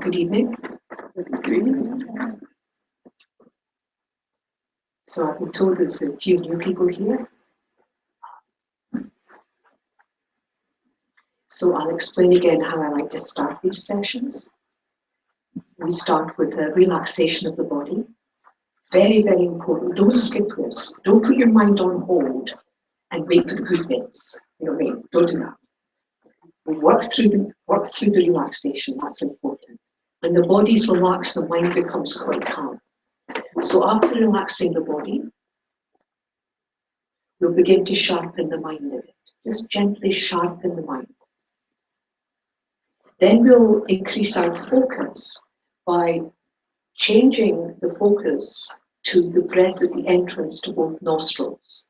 Good evening. Good evening. So I've been told there's a few new people here. So I'll explain again how I like to start these sessions. We start with a relaxation of the body. Very, very important. Don't skip this. Don't put your mind on hold and wait for the good bits. Don't do that. We work through the relaxation. That's important. When the body's relaxed, the mind becomes quite calm. So after relaxing the body, we'll begin to sharpen the mind a bit. Just gently sharpen the mind. Then we'll increase our focus by changing the focus to the breath at the entrance to both nostrils.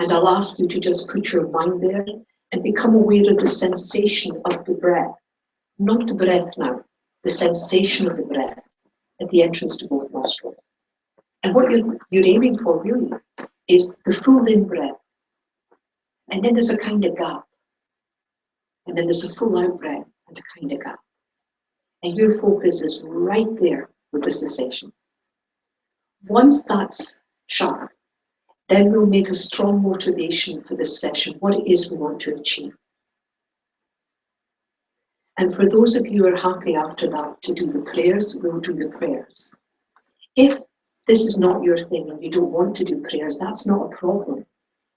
And I'll ask you to just put your mind there and become aware of the sensation of the breath. Not the breath now, the sensation of the breath at the entrance to both nostrils. And what you're aiming for really is the full in-breath. And then there's a kind of gap. And then there's a full out-breath and a kind of gap. And your focus is right there with the cessation. Once that's sharp, then we'll make a strong motivation for this session, what it is we want to achieve. And for those of you who are happy after that to do the prayers, we'll do the prayers. If this is not your thing and you don't want to do prayers, that's not a problem.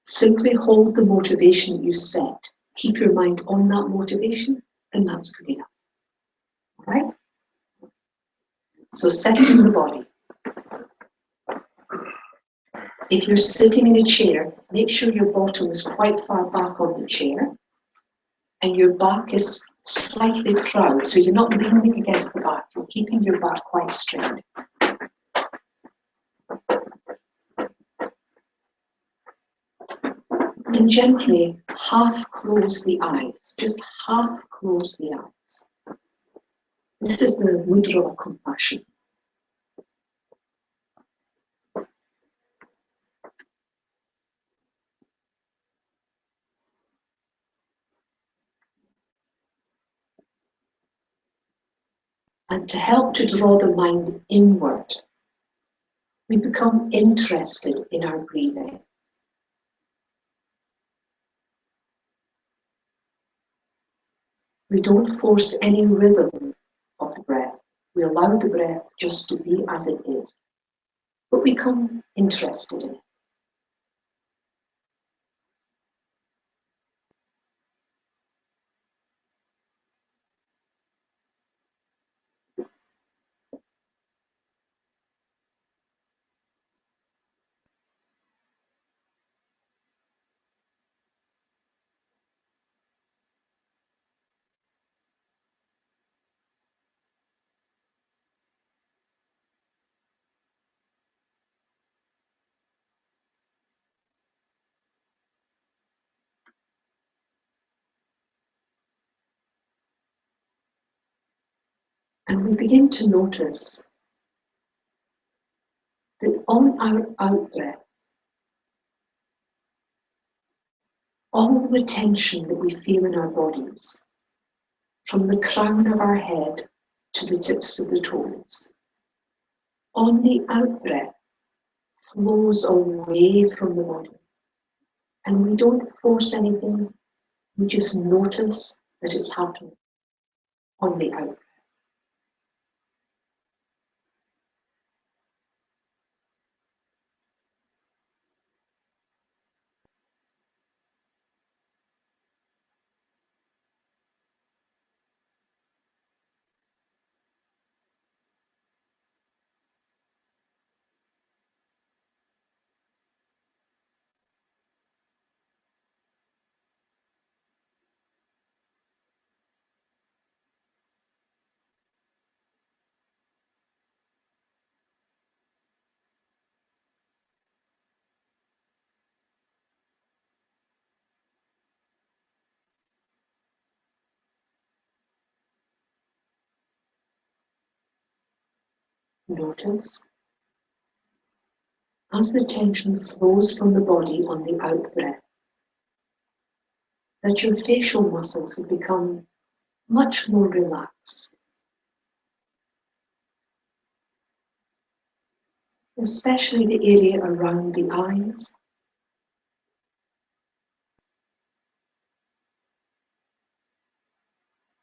Simply hold the motivation you set. Keep your mind on that motivation, and that's good enough. All right? So settling the body. If you're sitting in a chair, make sure your bottom is quite far back on the chair and your back is slightly proud, so you're not leaning against the back, you're keeping your back quite straight. And gently half close the eyes, just half close the eyes. This is the mudra of compassion. And to help to draw the mind inward, we become interested in our breathing. We don't force any rhythm of the breath. We allow the breath just to be as it is. But we become interested in it. And we begin to notice that on our out-breath, all the tension that we feel in our bodies, from the crown of our head to the tips of the toes, on the out-breath flows away from the body. And we don't force anything, we just notice that it's happening on the out-breath. Notice, as the tension flows from the body on the out-breath, that your facial muscles have become much more relaxed. especially the area around the eyes.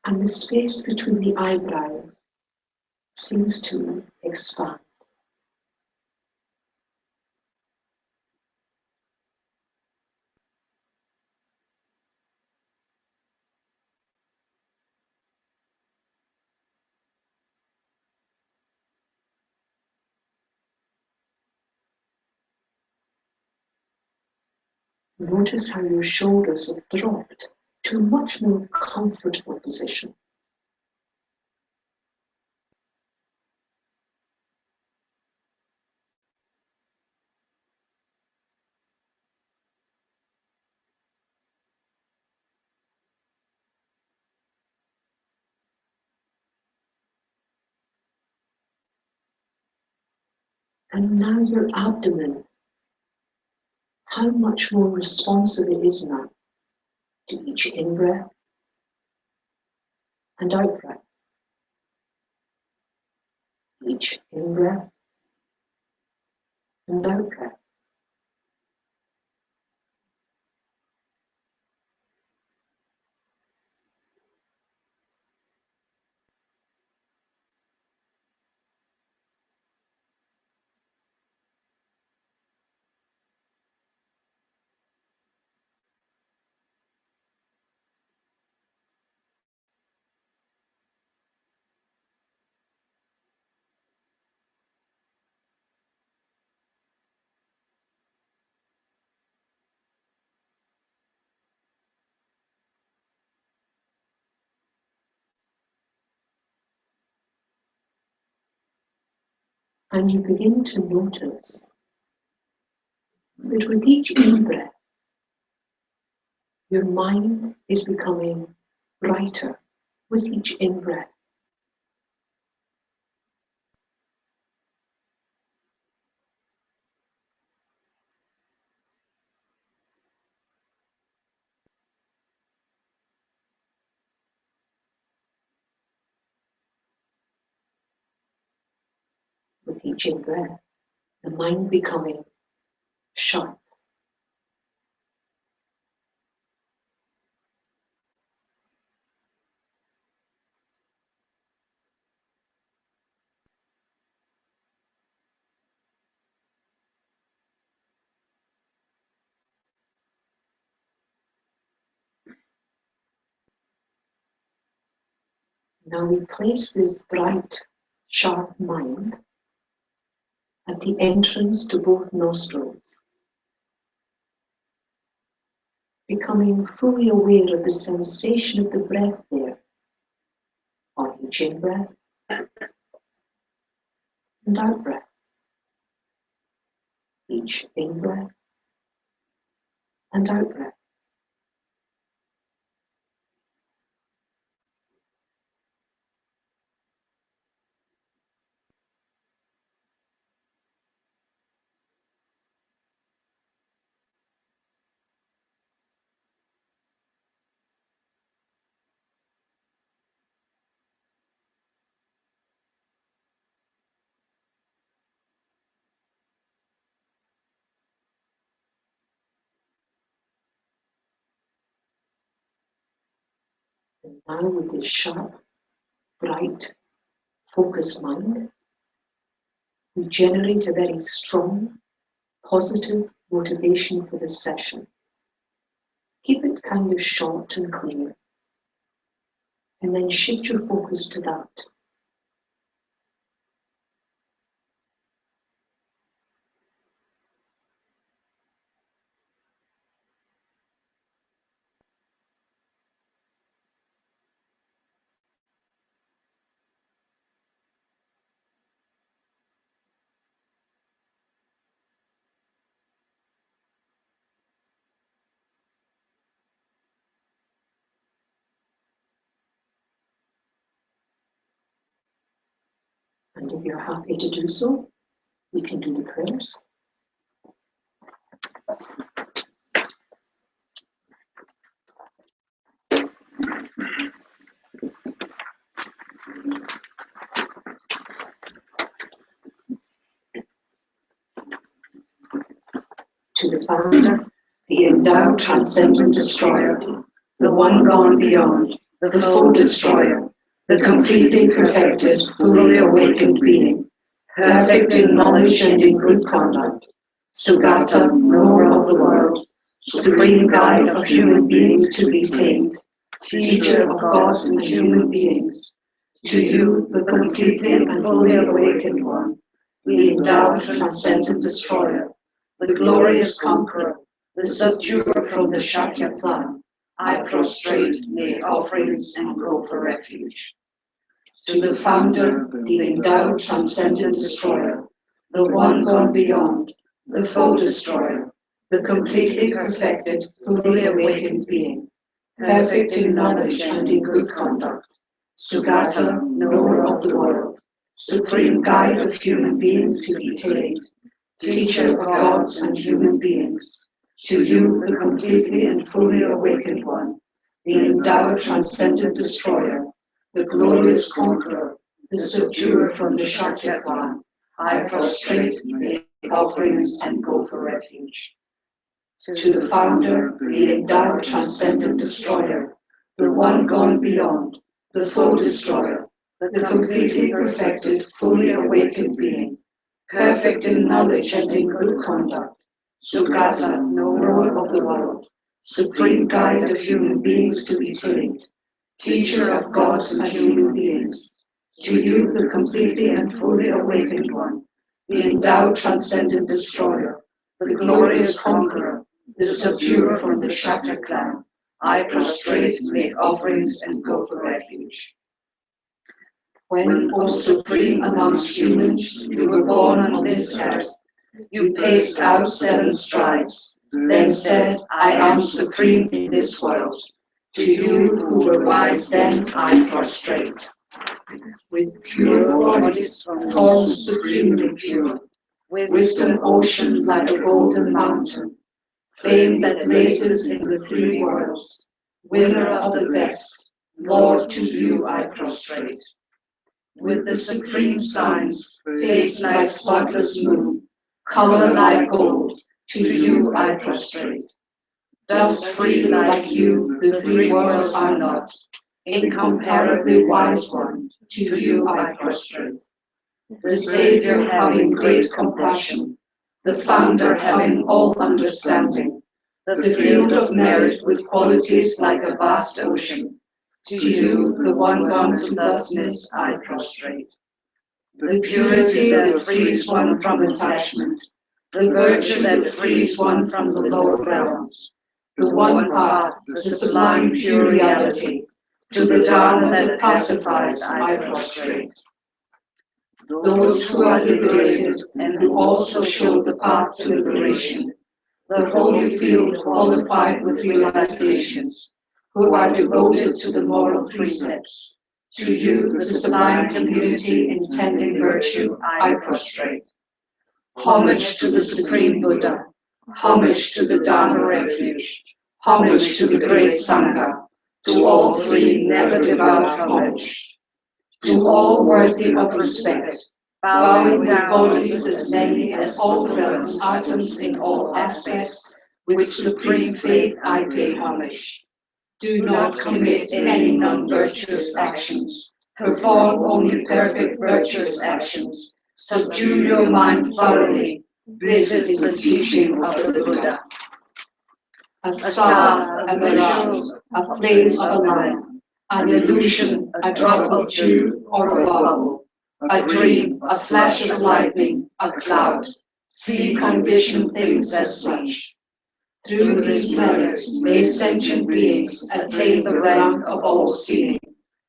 And the space between the eyebrows seems to expand. Notice how your shoulders have dropped to a much more comfortable position. And now your abdomen, how much more responsive it is now to each in-breath and out-breath. Each in-breath and out-breath. And you begin to notice that with each in-breath, your mind is becoming brighter with each in-breath. With each in-breath, the mind becoming sharp. Now we place this bright, sharp mind at the entrance to both nostrils, becoming fully aware of the sensation of the breath there on each in-breath and out-breath, each in-breath and out-breath. And now with this sharp, bright, focused mind, we generate a very strong, positive motivation for this session. Keep it kind of short and clear, and then shift your focus to that. And if you're happy to do so, we can do the prayers. To the founder, the endowed transcendent destroyer, the one gone beyond, the full destroyer, the completely perfected, fully awakened being, perfect in knowledge and in good conduct, Sugata, knower of the world, supreme guide of human beings to be tamed, teacher of gods and human beings, to you, the completely and fully awakened one, the endowed transcendent destroyer, the glorious conqueror, the subduer from the Shakya clan, I prostrate, make offerings, and go for refuge. To the founder, the endowed transcendent destroyer, the one gone beyond, the full destroyer, the completely perfected, fully awakened being, perfect in knowledge and in good conduct, Sugata, knower of the world, supreme guide of human beings to be tamed, teacher of gods and human beings, to you, the completely and fully awakened one, the endowed transcendent destroyer, the glorious conqueror, the subduer from the Shakya clan, I prostrate, make offerings, and go for refuge. To the founder, the endowed transcendent destroyer, the one gone beyond, the full destroyer, the completely perfected, fully awakened being, perfect in knowledge and in good conduct, Sugata, knower of the world, supreme guide of human beings to be tamed, teacher of gods and human beings, to you, the completely and fully awakened one, the endowed transcendent destroyer, the glorious conqueror, the subduer from the Shakya clan, I prostrate, make offerings, and go for refuge. When, O supreme amongst humans, you were born on this earth, you paced out 7 strides, then said, I am supreme in this world. To you who were wise then, I prostrate. With pure bodies, forms supremely pure, wisdom ocean like a golden mountain, fame that blazes in the 3 worlds, winner of the best, Lord, to you I prostrate. With the supreme signs, face like spotless moon, color like gold, to you I prostrate. Dust free like you, the 3 worlds are not, incomparably wise one, to you I prostrate. The Savior having great compassion, the Founder having all understanding, the field of merit with qualities like a vast ocean, to you, the one gone to thusness, I prostrate. The purity that frees one from attachment, the virtue that frees one from the lower realms, the one path, the sublime pure reality, to the Dharma that pacifies, I prostrate. Those who are liberated and who also show the path to liberation, the holy field qualified with realizations, who are devoted to the moral precepts, to you, the sublime community intending virtue, I prostrate. Homage to the Supreme Buddha, homage to the Dharma refuge, homage to the great Sangha, to all 3 never devout homage. To all worthy of respect, bowing with bodies as many as all realms, atoms in all aspects, with supreme faith I pay homage. Do not commit any non-virtuous actions, perform only perfect virtuous actions, subdue your mind thoroughly. This is the teaching of the Buddha. A star, a mirage, a flame of a lamp, an illusion, a drop of dew, or a bubble, a dream, a flash of lightning, a cloud. See conditioned things as such. Through these merits may sentient beings attain the rank of all-seeing,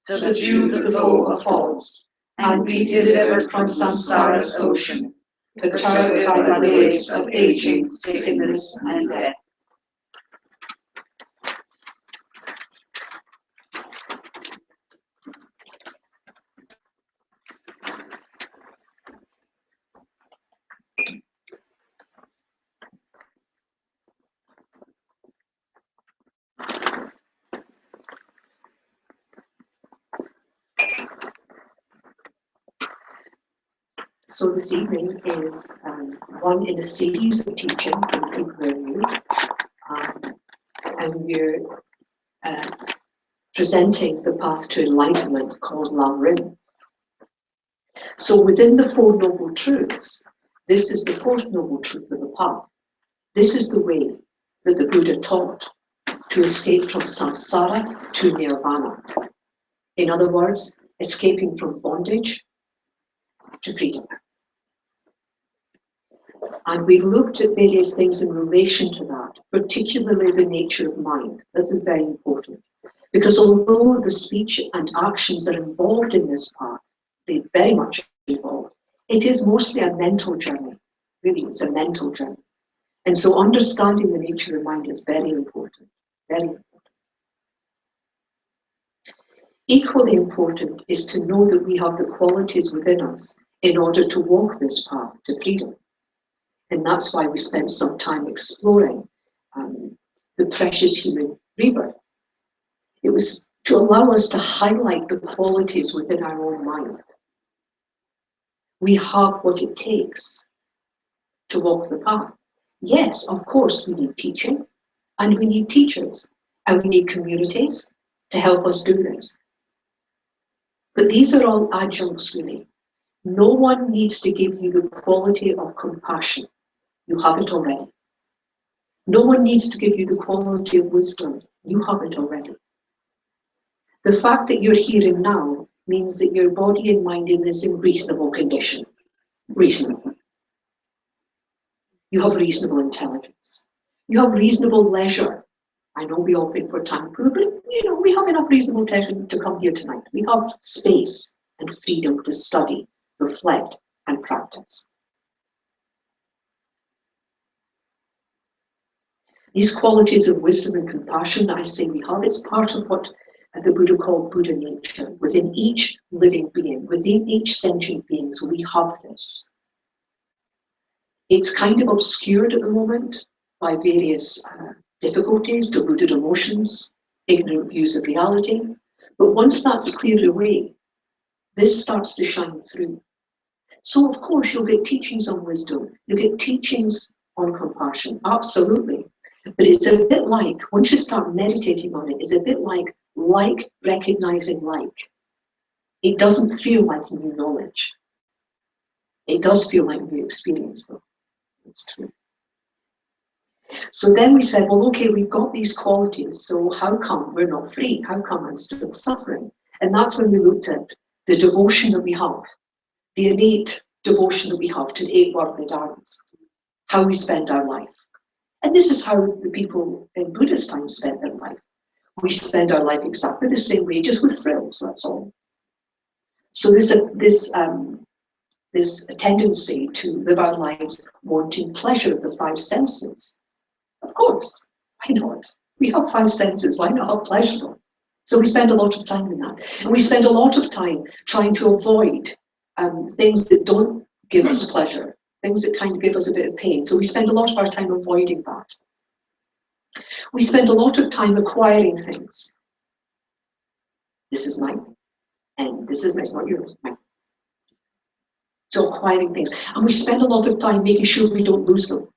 subdue the foe of faults, and be delivered from samsara's ocean, perturbed by the waves of aging, sickness, and death. So this evening is one in a series of teaching for the people who are new, and we're presenting the path to enlightenment called LAM RIM. So within the Four Noble Truths, this is the fourth noble truth of the path. This is the way that the Buddha taught to escape from samsara to nirvana. In other words, escaping from bondage to freedom. And we've looked at various things in relation to that, particularly the nature of mind. This is very important. Because although the speech and actions are involved in this path, they're very much involved, it is mostly a mental journey. Really, it's a mental journey. And so understanding the nature of mind is very important, very important. Equally important is to know that we have the qualities within us in order to walk this path to freedom. And that's why we spent some time exploring the precious human rebirth. It was to allow us to highlight the qualities within our own mind. We have what it takes to walk the path. Yes, of course, we need teaching, and we need teachers, and we need communities to help us do this. But these are all adjuncts, really. No one needs to give you the quality of compassion. You have it already. No one needs to give you the quality of wisdom. You have it already. The fact that you're here and now means that your body and mind is in reasonable condition. Reasonable. You have reasonable intelligence. You have reasonable leisure. I know we all think we're time poor, but we have enough reasonable leisure to come here tonight. We have space and freedom to study, reflect, and practice. These qualities of wisdom and compassion that I say we have, it's part of what the Buddha called Buddha nature. Within each living being, within each sentient being, so we have this. It's kind of obscured at the moment by various difficulties, deluded emotions, ignorant views of reality. But once that's cleared away, this starts to shine through. So of course you'll get teachings on wisdom, you'll get teachings on compassion, absolutely. But it's a bit like, once you start meditating on it, it's a bit like recognizing like. It doesn't feel like new knowledge. It does feel like new experience though. It's true. So then we said, well, okay, we've got these qualities, so how come we're not free? How come I'm still suffering? And that's when we looked at the devotion that we have, the innate devotion that we have to the eight worldly dharmas, how we spend our life. And this is how the people in Buddhist times spent their life. We spend our life exactly the same way, just with frills, that's all. So this tendency to live our lives wanting pleasure of the five senses. Of course, why not? We have five senses, why not have pleasure? So we spend a lot of time in that. And we spend a lot of time trying to avoid things that don't give us pleasure, things that kind of give us a bit of pain. So we spend a lot of our time avoiding that. We spend a lot of time acquiring things. This is mine, and this is not yours. Mine. So acquiring things. And we spend a lot of time making sure we don't lose them.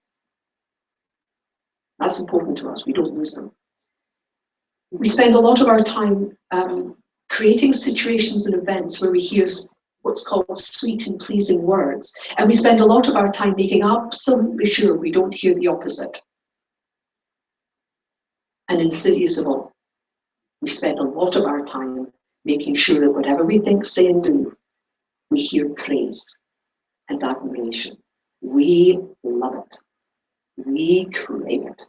That's important to us, we don't lose them. We spend a lot of our time creating situations and events where we hear what's called sweet and pleasing words. And we spend a lot of our time making absolutely sure we don't hear the opposite. And insidious of all, we spend a lot of our time making sure that whatever we think, say, and do, we hear praise and admiration. We love it. We crave it.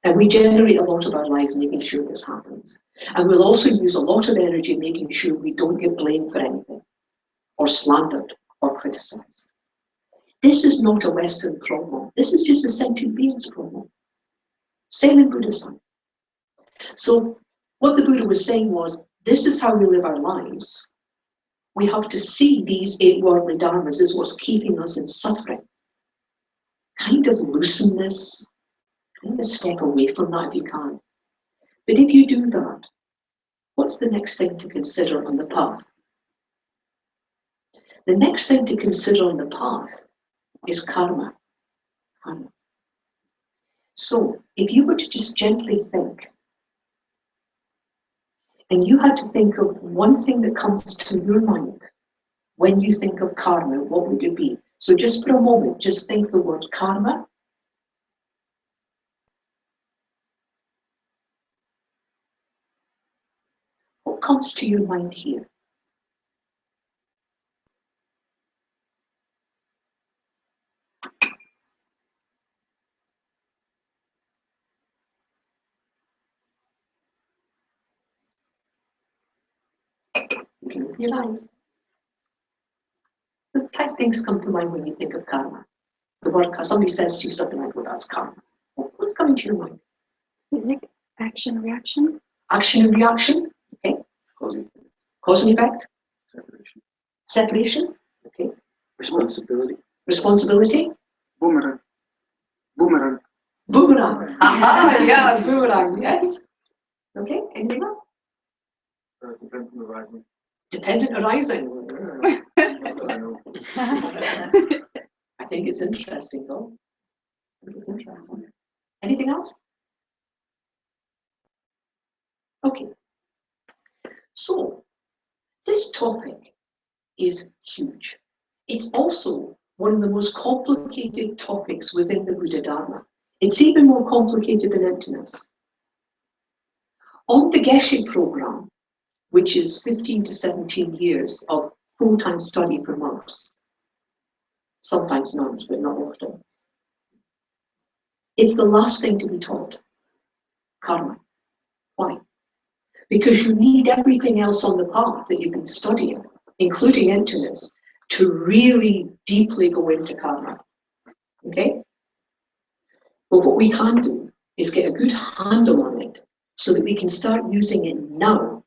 And we generate a lot of our lives making sure this happens. And we'll also use a lot of energy making sure we don't get blamed for anything, or slandered, or criticized. This is not a Western problem. This is just a sentient being's problem. Same in Buddhism. So what the Buddha was saying was, this is how we live our lives. We have to see these eight worldly dharmas as what's keeping us in suffering. Kind of loosen this, kind of step away from that if you can. But if you do that, what's the next thing to consider on the path? The next thing to consider on the path is karma. Karma. So if you were to just gently think, and you had to think of one thing that comes to your mind when you think of karma, what would it be? So just for a moment, just think the word karma. What comes to your mind here? You can open your eyes. What type of things come to mind when you think of karma? The word, somebody says to you something like, well, that's karma. What's coming to your mind? Physics, action, reaction. Action and reaction, okay. Cause and effect. Separation. Separation, okay. Responsibility. Responsibility. Boomerang. Boomerang. Boomerang. Aha, yeah, boomerang, yes. Okay, anything else? Dependent arising. Dependent arising. I know. I think it's interesting though. I think it's interesting. Anything else? Okay. So this topic is huge. It's also one of the most complicated topics within the Buddha Dharma. It's even more complicated than emptiness. On the Geshe program, which is 15 to 17 years of full-time study for monks, sometimes nuns, but not often, it's the last thing to be taught, karma. Why? Because you need everything else on the path that you've been studying, including emptiness, to really deeply go into karma. Okay? But what we can do is get a good handle on it so that we can start using it now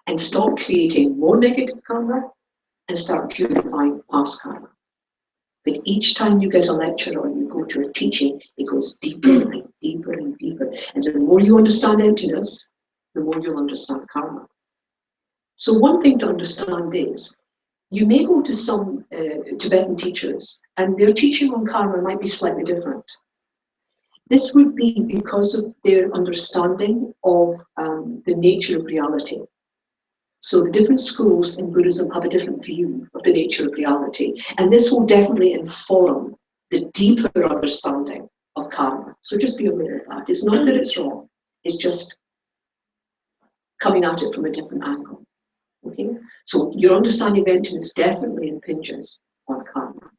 and stop creating more negative karma and start purifying past karma. But each time you get a lecture or you go to a teaching, it goes deeper and deeper and deeper. And the more you understand emptiness, the more you'll understand karma. So one thing to understand is, you may go to some Tibetan teachers and their teaching on karma might be slightly different. This would be because of their understanding of the nature of reality. So the different schools in Buddhism have a different view of the nature of reality. And this will definitely inform the deeper understanding of karma. So just be aware of that. It's not that it's wrong, it's just coming at it from a different angle. Okay? So your understanding of emptiness definitely impinges on karma.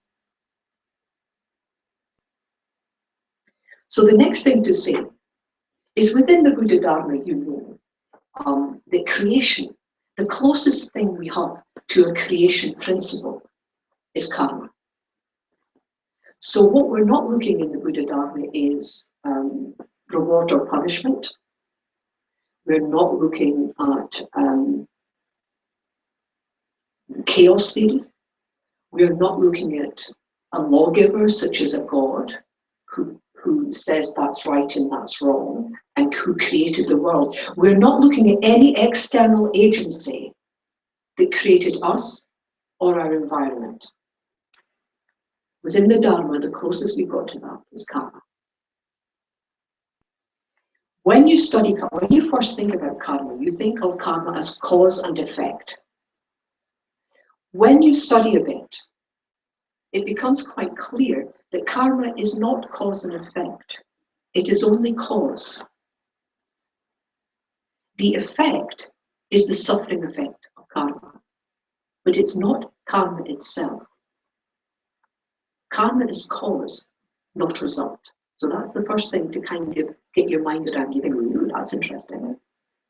So the next thing to say is within the Buddha Dharma, you know, the creation, the closest thing we have to a creation principle is karma. So what we're not looking in the Buddha Dharma is reward or punishment. We're not looking at chaos theory. We're not looking at a lawgiver such as a god who says that's right and that's wrong and who created the world. We're not looking at any external agency that created us or our environment. Within the Dharma, the closest we've got to that is karma. When you study karma, when you first think about karma, you think of karma as cause and effect. When you study a bit, it becomes quite clear that karma is not cause and effect. It is only cause. The effect is the suffering effect of karma, but it's not karma itself. Karma is cause, not result. So that's the first thing to kind of get your mind around. You think, ooh, that's interesting.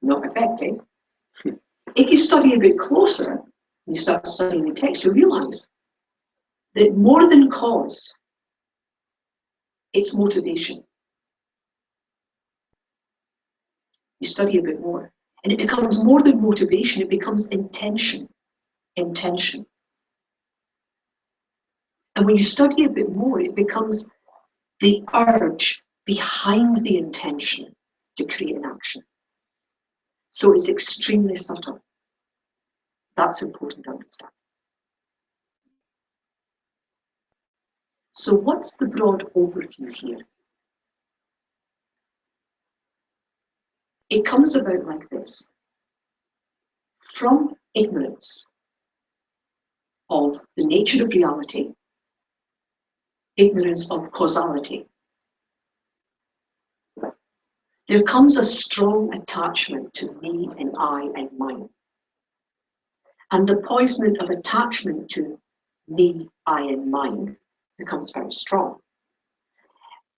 Not effect, eh? If you study a bit closer, you start studying the text, you realize that more than cause, it's motivation. You study a bit more, and it becomes more than motivation, it becomes intention. Intention. And when you study a bit more, it becomes the urge behind the intention to create an action. So it's extremely subtle. That's important to understand. So what's the broad overview here? It comes about like this. From ignorance of the nature of reality, ignorance of causality, there comes a strong attachment to me and I and mine. And the poison of attachment to me, I and mine becomes very strong.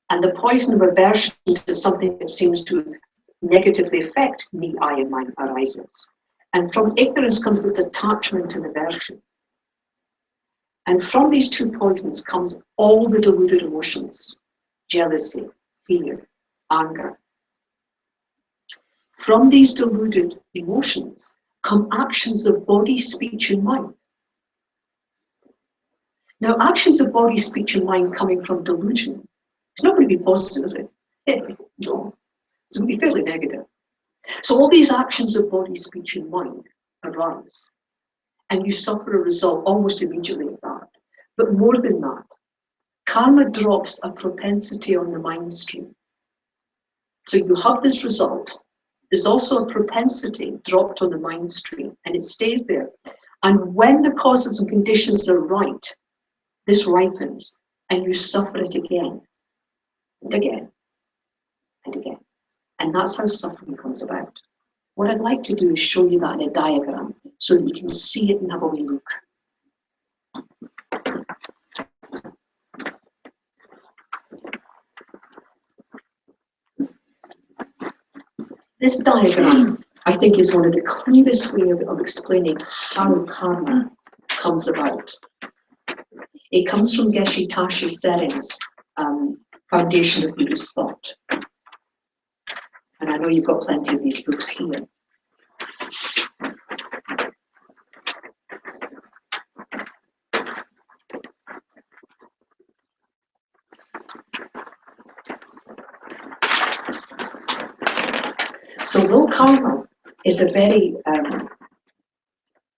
And the poison of aversion to something that seems to negatively affect me, I and mine arises. And from ignorance comes this attachment and aversion. And from these two poisons comes all the deluded emotions: jealousy, fear, anger. From these deluded emotions come actions of body, speech, and mind. Now, actions of body, speech, and mind coming from delusion, it's not going to be positive, is it? No, it's going to be fairly negative. So all these actions of body, speech, and mind arise, and you suffer a result almost immediately of that. But more than that, karma drops a propensity on the mind stream. So you have this result. There's also a propensity dropped on the mind stream, and it stays there. And when the causes and conditions are right, this ripens, and you suffer it again, and again, and again. And that's how suffering comes about. What I'd like to do is show you that in a diagram, so that you can see it and have a wee look. This diagram, I think, is one of the clearest ways of explaining how karma comes about. It comes from Geshe Tashi Seren's Foundation of Buddhist Thought. And I know you've got plenty of these books here. So though karma is a very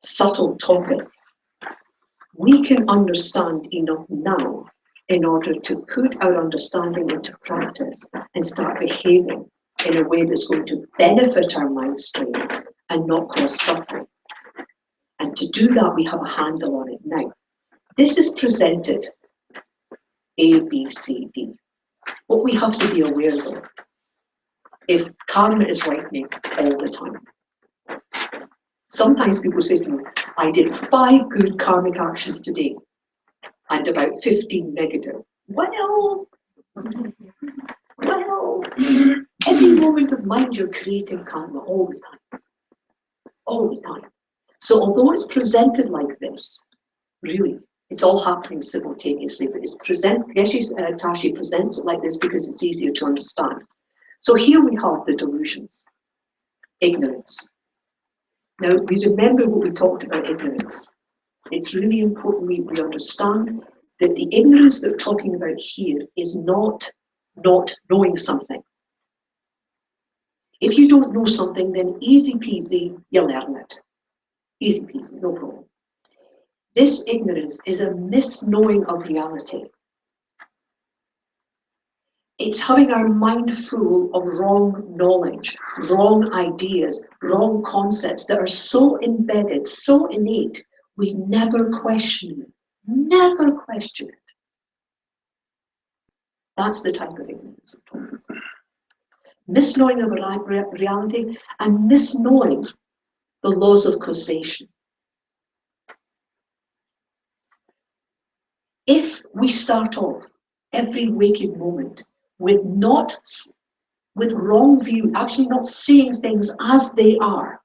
subtle topic, we can understand enough now in order to put our understanding into practice and start behaving in a way that's going to benefit our mind stream and not cause suffering. And to do that, we have a handle on it now. This is presented A, B, C, D. What we have to be aware of is karma is ripening all the time. Sometimes people say to me, I did 5 good karmic actions today and about 15 negative. Well, every moment of mind you're creating karma all the time. All the time. So although it's presented like this, really, it's all happening simultaneously, but it's Geshe Tashi presents it like this because it's easier to understand. So here we have the delusions, ignorance. Now, we remember what we talked about ignorance. It's really important we understand that the ignorance that we're talking about here is not knowing something. If you don't know something, then easy peasy, you learn it. Easy peasy, no problem. This ignorance is a misknowing of reality. It's having our mind full of wrong knowledge, wrong ideas, wrong concepts that are so embedded, so innate, we never question it. Never question it. That's the type of ignorance we're talking about. Misknowing of reality and misknowing the laws of causation. If we start off every waking moment with wrong view, actually not seeing things as they are.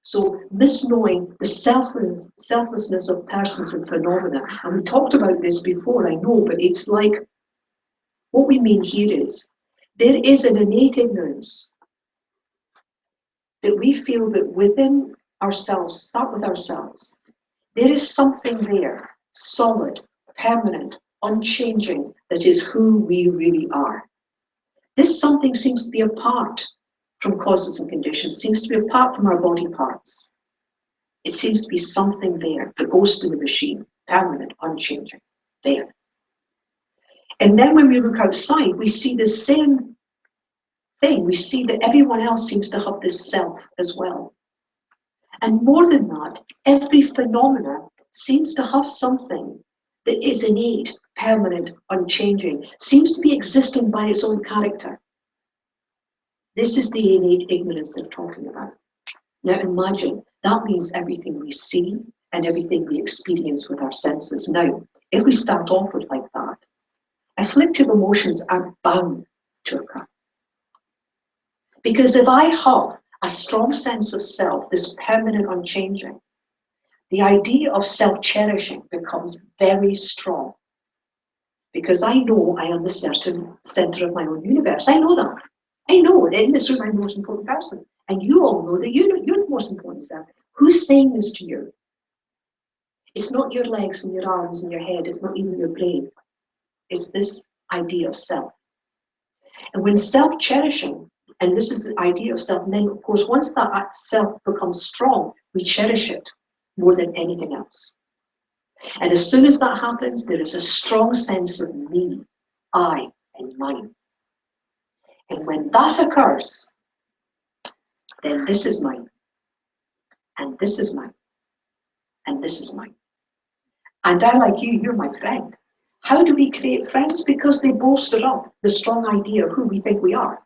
So misknowing the selflessness of persons and phenomena. And we talked about this before, I know, but it's like, what we mean here is, there is an innate ignorance that we feel that within ourselves, start with ourselves, there is something there, solid, permanent, unchanging, that is who we really are. This something seems to be apart from causes and conditions, seems to be apart from our body parts. It seems to be something there, the ghost in the machine, permanent, unchanging. there. And then when we look outside, we see the same thing. We see that everyone else seems to have this self as well. And more than that, every phenomena seems to have something that is innate, permanent, unchanging, seems to be existing by its own character. This is the innate ignorance they're talking about. Now imagine, that means everything we see and everything we experience with our senses. Now, if we start off with like that, afflictive emotions are bound to occur. Because if I have a strong sense of self, this permanent unchanging, the idea of self-cherishing becomes very strong. Because I know I am the certain center of my own universe. I know that. I know that in this room I'm the most important person. And you all know that you're the most important self. Who's saying this to you? It's not your legs and your arms and your head. It's not even your brain. It's this idea of self. And when self-cherishing, and this is the idea of self, and then of course once that self becomes strong, we cherish it more than anything else. And as soon as that happens, there is a strong sense of me, I, and mine. And when that occurs, then this is mine, and this is mine, and this is mine. And I, like you, you're my friend. How do we create friends? Because they bolster up the strong idea of who we think we are.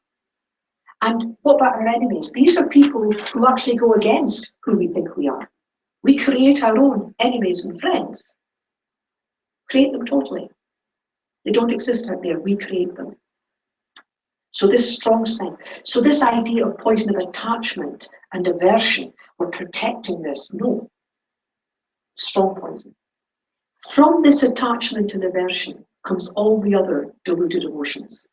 And what about our enemies? These are people who actually go against who we think we are. We create our own enemies and friends. Create them totally. They don't exist out there, we create them. So this strong sense, so this idea of poison of attachment and aversion, we're protecting this, no. Strong poison. From this attachment and aversion comes all the other deluded emotions.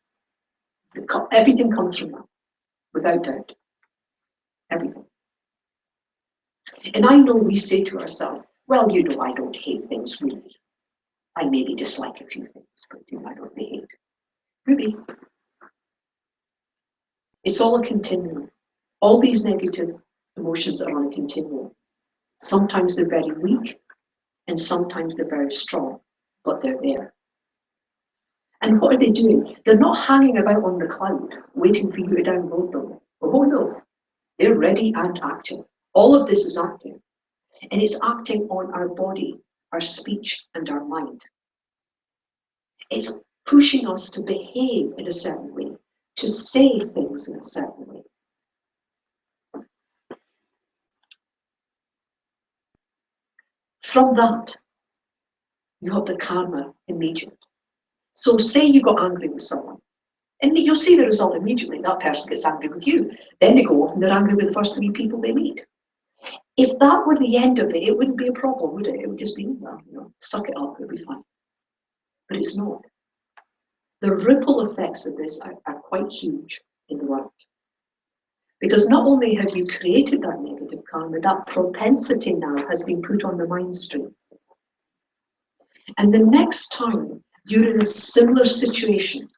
Everything comes from that, without doubt. Everything. And I know we say to ourselves, well, you know, I don't hate things really. I maybe dislike a few things, but you know, I don't hate. Really. It's all a continuum. All these negative emotions are on a continuum. Sometimes they're very weak, and sometimes they're very strong, but they're there. And what are they doing? They're not hanging about on the cloud, waiting for you to download them. Oh no, they're ready and active. All of this is active. And it's acting on our body, our speech, and our mind. It's pushing us to behave in a certain way, to say things in a certain way. From that, you have the karma immediate. So say you got angry with someone, and you'll see the result immediately. That person gets angry with you. Then they go off and they're angry with the first 3 people they meet. If that were the end of it, it wouldn't be a problem, would it? It would just be, well, you know, suck it up, it'll be fine. But it's not. The ripple effects of this are quite huge in the world. Because not only have you created that negative karma, that propensity now has been put on the mind stream. And the next time you're in a similar situation,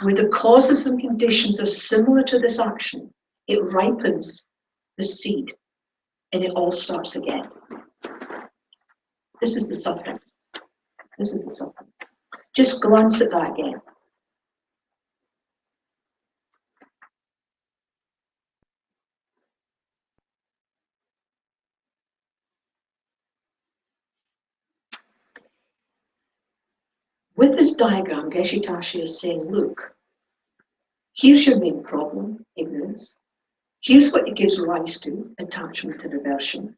where the causes and conditions are similar to this action, it ripens the seed and it all starts again. This is the suffering. This is the suffering. Just glance at that again. With this diagram, Geshe-Tashi is saying, look, here's your main problem, ignorance. Here's what it gives rise to, attachment and aversion.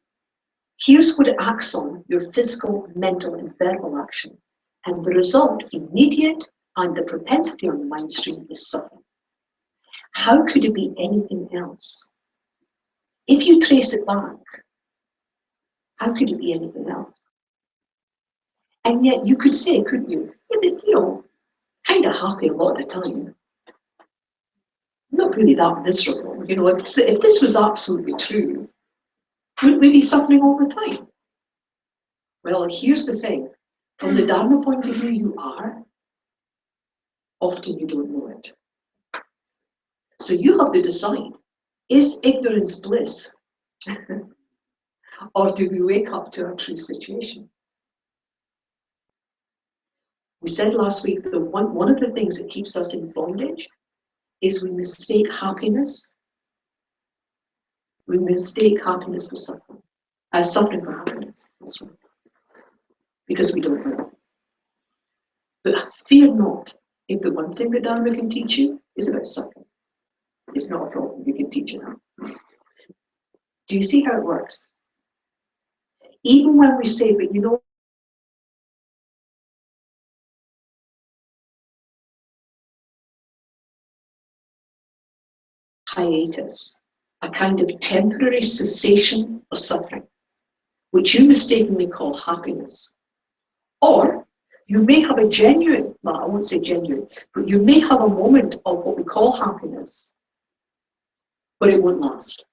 Here's what it acts on, your physical, mental, and verbal action. And the result, immediate, and the propensity on the mind stream is suffering. How could it be anything else? If you trace it back, how could it be anything else? And yet you could say, couldn't you, you know, kind of happy a lot of the time. Not really that miserable. You know, if this was absolutely true, wouldn't we be suffering all the time? Well, here's the thing. From the Dharma point of view, you are. Often you don't know it. So you have to decide, is ignorance bliss? Or do we wake up to our true situation? We said last week that one of the things that keeps us in bondage is we mistake happiness. We mistake happiness for suffering. Suffering for happiness. That's right. Because we don't know. But fear not, if the one thing that Dharma can teach you is about suffering. It's not a problem, you can teach it that. Do you see how it works? Even when we say, but you know, hiatus, a kind of temporary cessation of suffering, which you mistakenly call happiness. Or you may have a genuine, well, I won't say genuine, but you may have a moment of what we call happiness, but it won't last.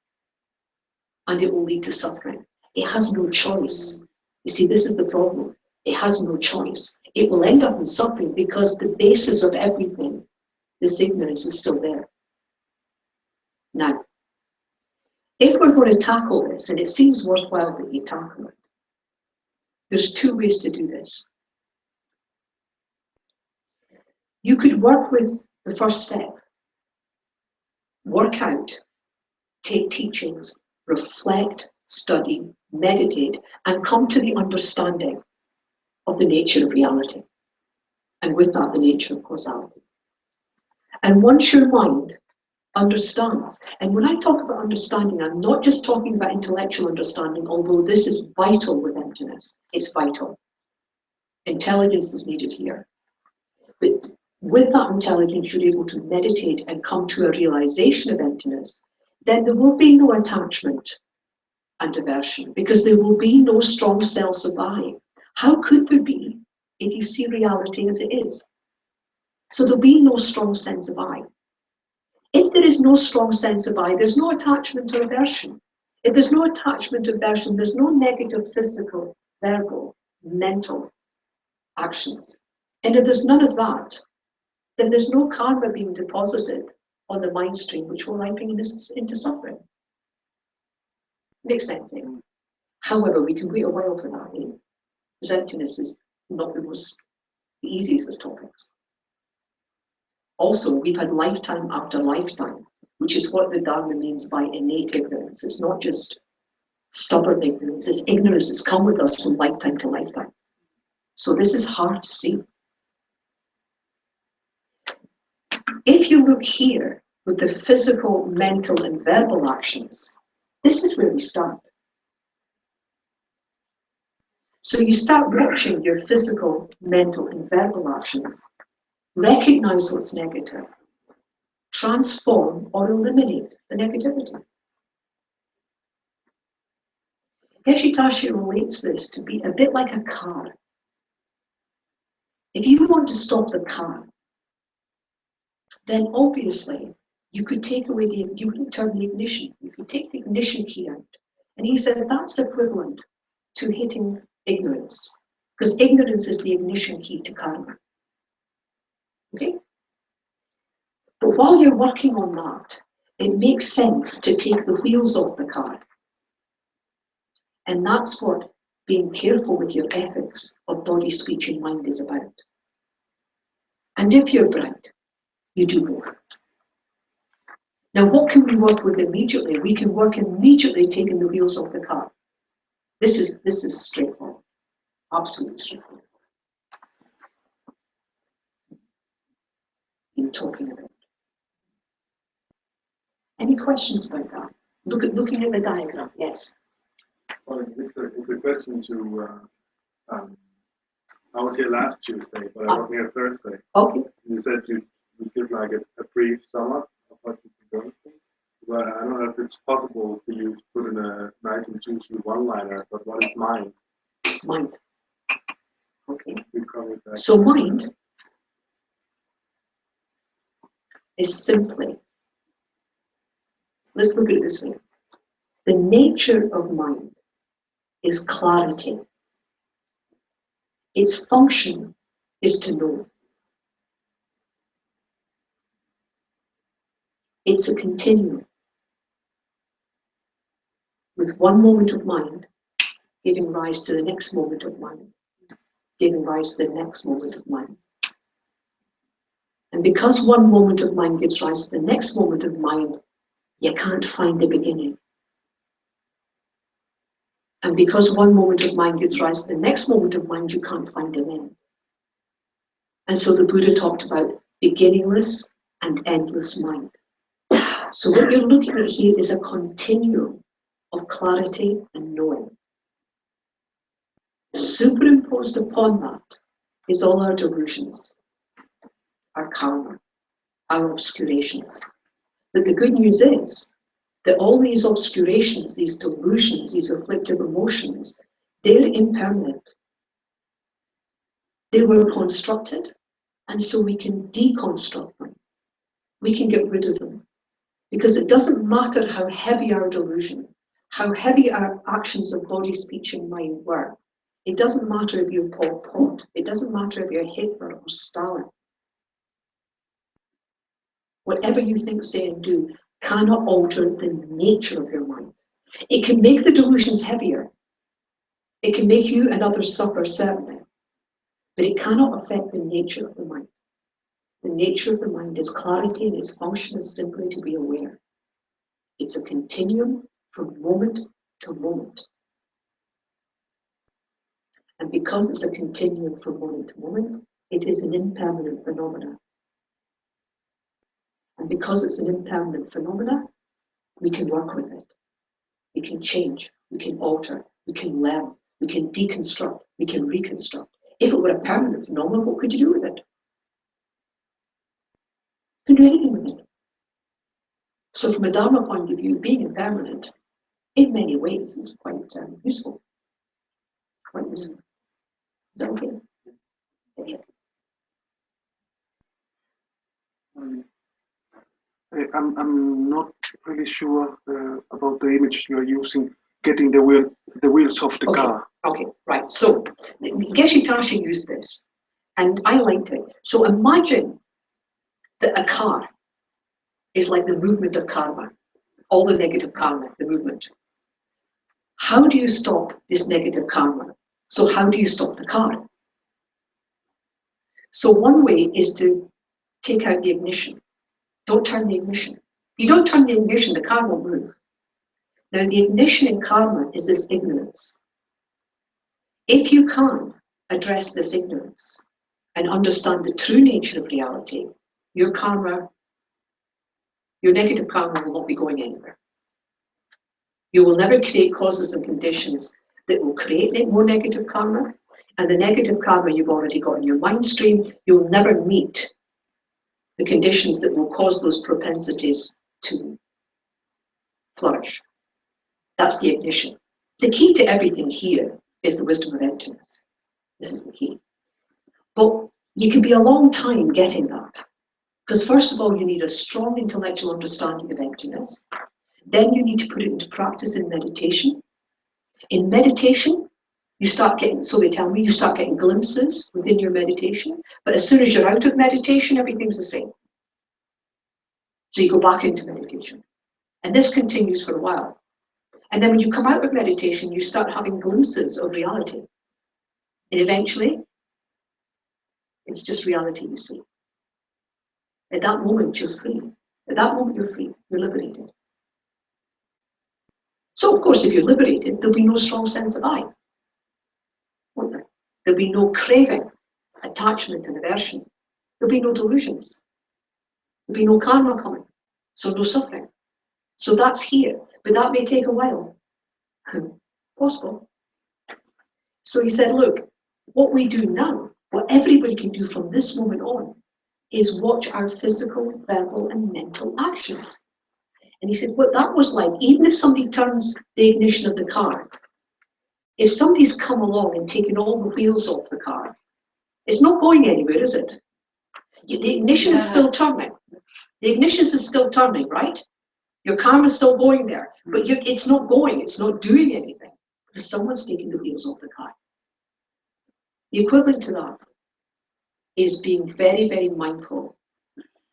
And it will lead to suffering. It has no choice. You see, this is the problem. It has no choice. It will end up in suffering because the basis of everything, this ignorance, is still there. Now, if we're going to tackle this, and it seems worthwhile that you tackle it, there's two ways to do this. You could work with the first step, work out, take teachings, reflect, study, meditate, and come to the understanding of the nature of reality. And with that, the nature of causality. And once your mind understands, and when I talk about understanding, I'm not just talking about intellectual understanding, although this is vital with emptiness. It's vital. Intelligence is needed here. But with that intelligence, you're able to meditate and come to a realization of emptiness, then there will be no attachment and aversion, because there will be no strong self survive. How could there be if you see reality as it is? So there'll be no strong sense of I. If there is no strong sense of I, there's no attachment or aversion. If there's no attachment or aversion, there's no negative physical, verbal, mental actions. And if there's none of that, then there's no karma being deposited on the mind stream, which will ripen into suffering. Makes sense, eh? However, we can wait a while for that, eh? Because emptiness is not the easiest of topics. Also, we've had lifetime after lifetime, which is what the Dharma means by innate ignorance. It's not just stubborn ignorance, it's ignorance that's come with us from lifetime to lifetime. So this is hard to see. If you look here with the physical, mental, and verbal actions, this is where we start. So you start watching your physical, mental, and verbal actions, recognize what's negative, transform or eliminate the negativity. Heshitashi relates this to be a bit like a car. If you want to stop the car, then obviously you could take away you could turn the ignition, you could take the ignition key out. And he says that's equivalent to hitting ignorance, because ignorance is the ignition key to karma. Okay? But while you're working on that, it makes sense to take the wheels off the car. And that's what being careful with your ethics of body, speech, and mind is about. And if you're bright, you do both. Now, what can we work with immediately? We can work immediately taking the wheels off the car. This is straightforward, absolutely straightforward. In talking about. Any questions about that? Looking at the diagram, yes. Well, it's a question to. I was here last Tuesday, but I wasn't here Thursday. Okay. You said you give like a brief sum up of what you've been going through. Well, I don't know if it's possible for you to put in a nice and juicy one-liner, but what is mind? Mind. Okay. We covered that. So mind is simply, let's look at it this way. The nature of mind is clarity. Its function is to know. It's a continuum, with one moment of mind giving rise to the next moment of mind. giving rise to the next moment of mind. And because one moment of mind gives rise to the next moment of mind, you can't find the beginning. And because one moment of mind gives rise to the next moment of mind, you can't find an end. And so the Buddha talked about beginningless and endless mind. So what you're looking at here is a continuum of clarity and knowing. Superimposed upon that is all our delusions, our karma, our obscurations. But the good news is that all these obscurations, these delusions, these afflictive emotions, they're impermanent. They were constructed, and so we can deconstruct them. We can get rid of them. Because it doesn't matter how heavy our delusion, how heavy our actions of body, speech, and mind were. It doesn't matter if you're Pol Pot. It doesn't matter if you're Hitler or Stalin. Whatever you think, say, and do cannot alter the nature of your mind. It can make the delusions heavier. It can make you and others suffer, certainly. But it cannot affect the nature of the mind. The nature of the mind is clarity, and its function is simply to be aware. It's a continuum from moment to moment. And because it's a continuum from moment to moment, it is an impermanent phenomena. And because it's an impermanent phenomena, we can work with it. We can change, we can alter, we can learn, we can deconstruct, we can reconstruct. If it were a permanent phenomenon, what could you do with it? You can do anything with it. So from a Dharma point of view, being impermanent, in many ways, is quite useful. Quite useful. Is that okay? Okay. I'm not really sure about the image you're using, getting the wheels off the car. Okay, right. So Geshe Tashi used this, and I liked it. So imagine that a car is like the movement of karma, all the negative karma, the movement. How do you stop this negative karma? So how do you stop the car? So one way is to take out the ignition. Don't turn the ignition. If you don't turn the ignition, the car won't move. Now the ignition in karma is this ignorance. If you can address this ignorance and understand the true nature of reality, your karma, your negative karma will not be going anywhere. You will never create causes and conditions that will create more negative karma, and the negative karma you've already got in your mind stream, you'll never meet the conditions that will cause those propensities to flourish. That's the ignition. The key to everything here is the wisdom of emptiness. This is the key. But you can be a long time getting that. Because first of all, you need a strong intellectual understanding of emptiness. Then you need to put it into practice in meditation. In meditation, you start getting, so they tell me, you start getting glimpses within your meditation. But as soon as you're out of meditation, everything's the same. So you go back into meditation. And this continues for a while. And then when you come out of meditation, you start having glimpses of reality. And eventually, it's just reality you see. At that moment, you're free. At that moment, you're free. You're liberated. So, of course, if you're liberated, there'll be no strong sense of I. Won't there? There'll be no craving, attachment, and aversion. There'll be no delusions. There'll be no karma coming. So no suffering. So that's here. But that may take a while. Possible. So he said, look, what we do now, what everybody can do from this moment on, is watch our physical, verbal, and mental actions. And he said, what that was like, even if somebody turns the ignition of the car, if somebody's come along and taken all the wheels off the car, it's not going anywhere, is it? The ignition is still turning. The ignition is still turning, right? Your car is still going there, but it's not going, it's not doing anything, because someone's taking the wheels off the car. The equivalent to that is being very, very mindful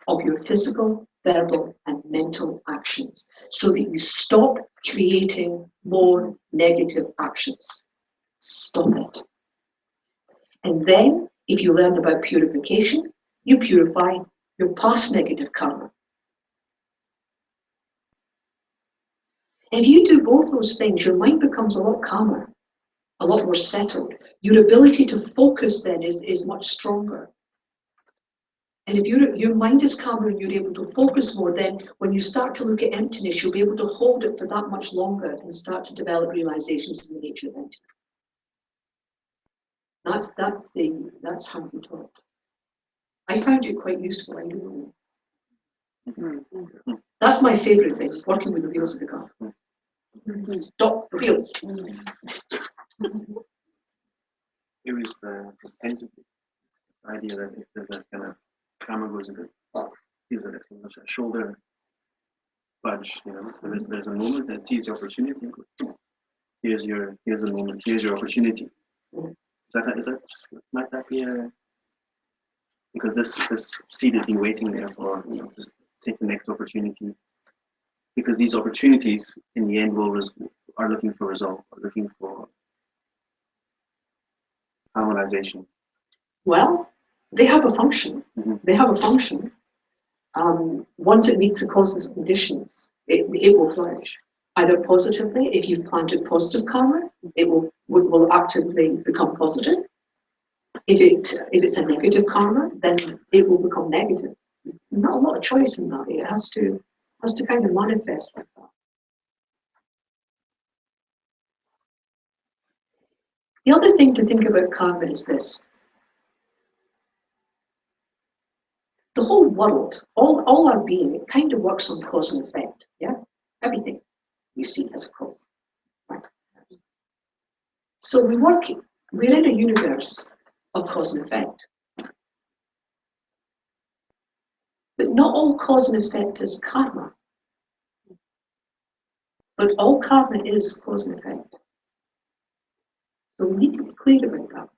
of your physical, verbal, and mental actions so that you stop creating more negative actions. Stop it. And then, if you learn about purification, you purify your past negative karma. If you do both those things, your mind becomes a lot calmer, a lot more settled. Your ability to focus then is much stronger. And if your mind is calmer and you're able to focus more, then when you start to look at emptiness, you'll be able to hold it for that much longer and start to develop realizations in the nature of emptiness. That's how we taught. I found it quite useful, I don't know. That's my favorite thing, working with the wheels of the car. Stop the wheels. It was the propensity, the idea that if there's a kind of karma goes into feels like it's a shoulder budge, you know. So there's a moment that sees the opportunity. Here's the moment. Here's your opportunity. Might that be a, because this seed has been waiting there for, you know, just take the next opportunity, because these opportunities in the end are looking for result, are looking for harmonization. Well, they have a function. Mm-hmm. They have a function. Once it meets the causes and conditions, it will flourish. Either positively, if you've planted positive karma, it will actively become positive. If it's a negative karma, then it will become negative. Not a lot of choice in that. It has to kind of manifest like that. The other thing to think about karma is this. The whole world, all our being, it kind of works on cause and effect. Yeah, everything you see has a cause. Right? So we're in a universe of cause and effect. But not all cause and effect is karma. But all karma is cause and effect. So we need to be clear about that.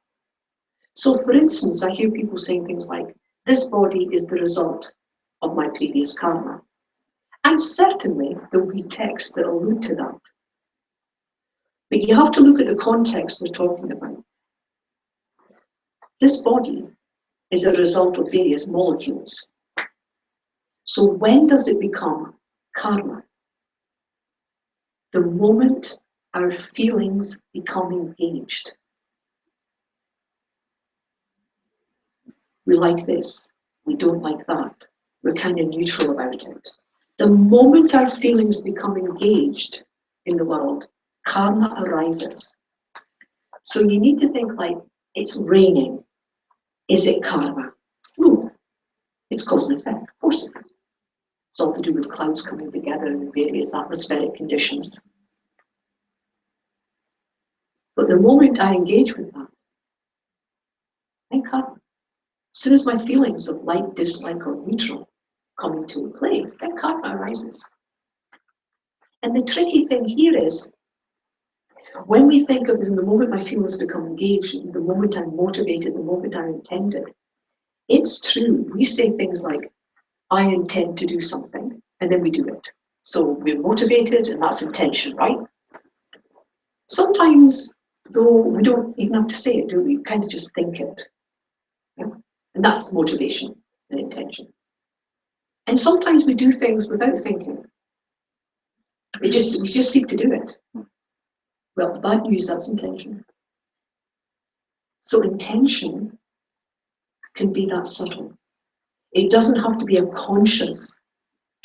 So for instance, I hear people saying things like, this body is the result of my previous karma. And certainly there will be texts that allude to that. But you have to look at the context we're talking about. This body is a result of various molecules. So when does it become karma? The moment our feelings become engaged. We like this, we don't like that. We're kind of neutral about it. The moment our feelings become engaged in the world, karma arises. So you need to think like, it's raining. Is it karma? No, it's cause and effect. Of course it is. It's all to do with clouds coming together in various atmospheric conditions. But the moment I engage with that, then karma. As soon as my feelings of like, dislike, or neutral come into play, then karma arises. And the tricky thing here is, when we think of it in the moment my feelings become engaged, the moment I'm motivated, the moment I'm intended, it's true. We say things like, I intend to do something, and then we do it. So we're motivated, and that's intention, right? Sometimes, though, we don't even have to say it, do we? We kind of just think it. Yeah? And that's motivation and intention. And sometimes we do things without thinking. We just seek to do it. Well, the bad news, that's intention. So intention can be that subtle. It doesn't have to be a conscious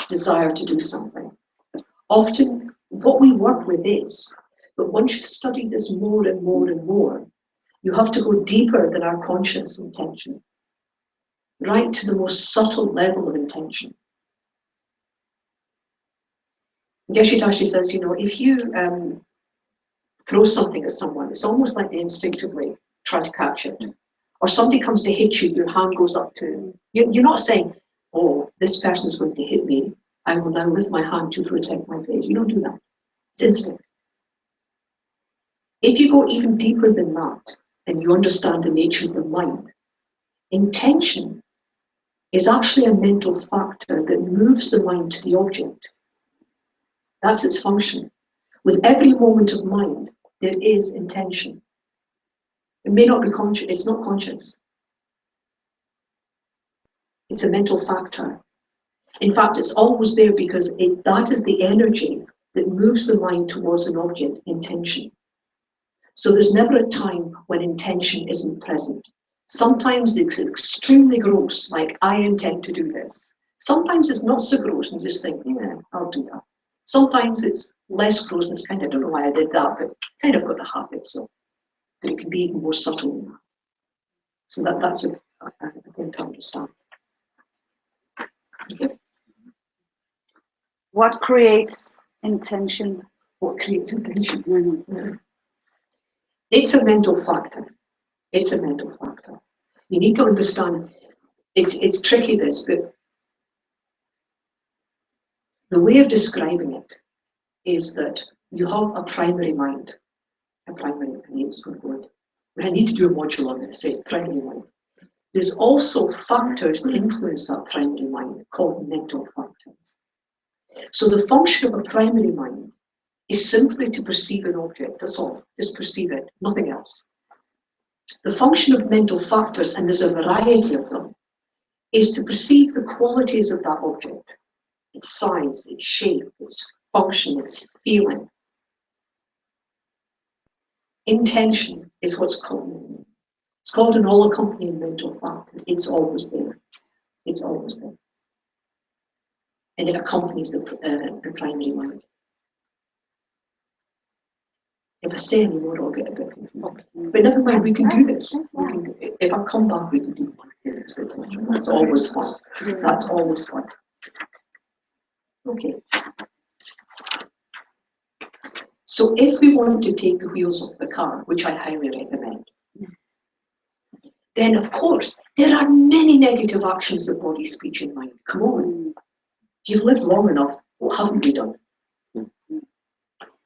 desire to do something. Often, what we work with is, but once you study this more and more and more, you have to go deeper than our conscious intention, right to the most subtle level of intention. Geshe-Tashi says, you know, if you throw something at someone, it's almost like they instinctively try to catch it. Or somebody comes to hit you, your hand goes up to, you're not saying, oh, this person's going to hit me, I will now lift my hand to protect my face. You don't do that. It's instinct. If you go even deeper than that, and you understand the nature of the mind, intention is actually a mental factor that moves the mind to the object. That's its function. With every moment of mind, there is intention. It may not be conscious, it's not conscious. It's a mental factor. In fact, it's always there because that is the energy that moves the mind towards an object, intention. So there's never a time when intention isn't present. Sometimes it's extremely gross, like I intend to do this. Sometimes it's not so gross and you just think, yeah, I'll do that. Sometimes it's less gross and it's kind of, I don't know why I did that, but kind of got the habit, so but it can be even more subtle than that. So that's a thing to understand. Okay. What creates intention? What creates intention? Mm-hmm. It's a mental factor. It's a mental factor. You need to understand, it's tricky this, but the way of describing it is that you have a primary mind. A primary, I need to do a module on this, say primary mind. There's also factors that influence that primary mind called mental factors. So the function of a primary mind is simply to perceive an object, that's all, just perceive it, nothing else. The function of mental factors, and there's a variety of them, is to perceive the qualities of that object, its size, its shape, its function, its feeling. Intention is what's called, it's called an all-accompanying mental factor. It's always there. It's always there. And it accompanies the primary mind. If I say any more, I'll get a bit confused. But never mind, we can do this. If I come back, we can do this. That's always fun. That's always fun. Okay. So if we want to take the wheels off the car, which I highly recommend, then of course, there are many negative actions of body, speech and mind. Come on. If you've lived long enough, what haven't we done?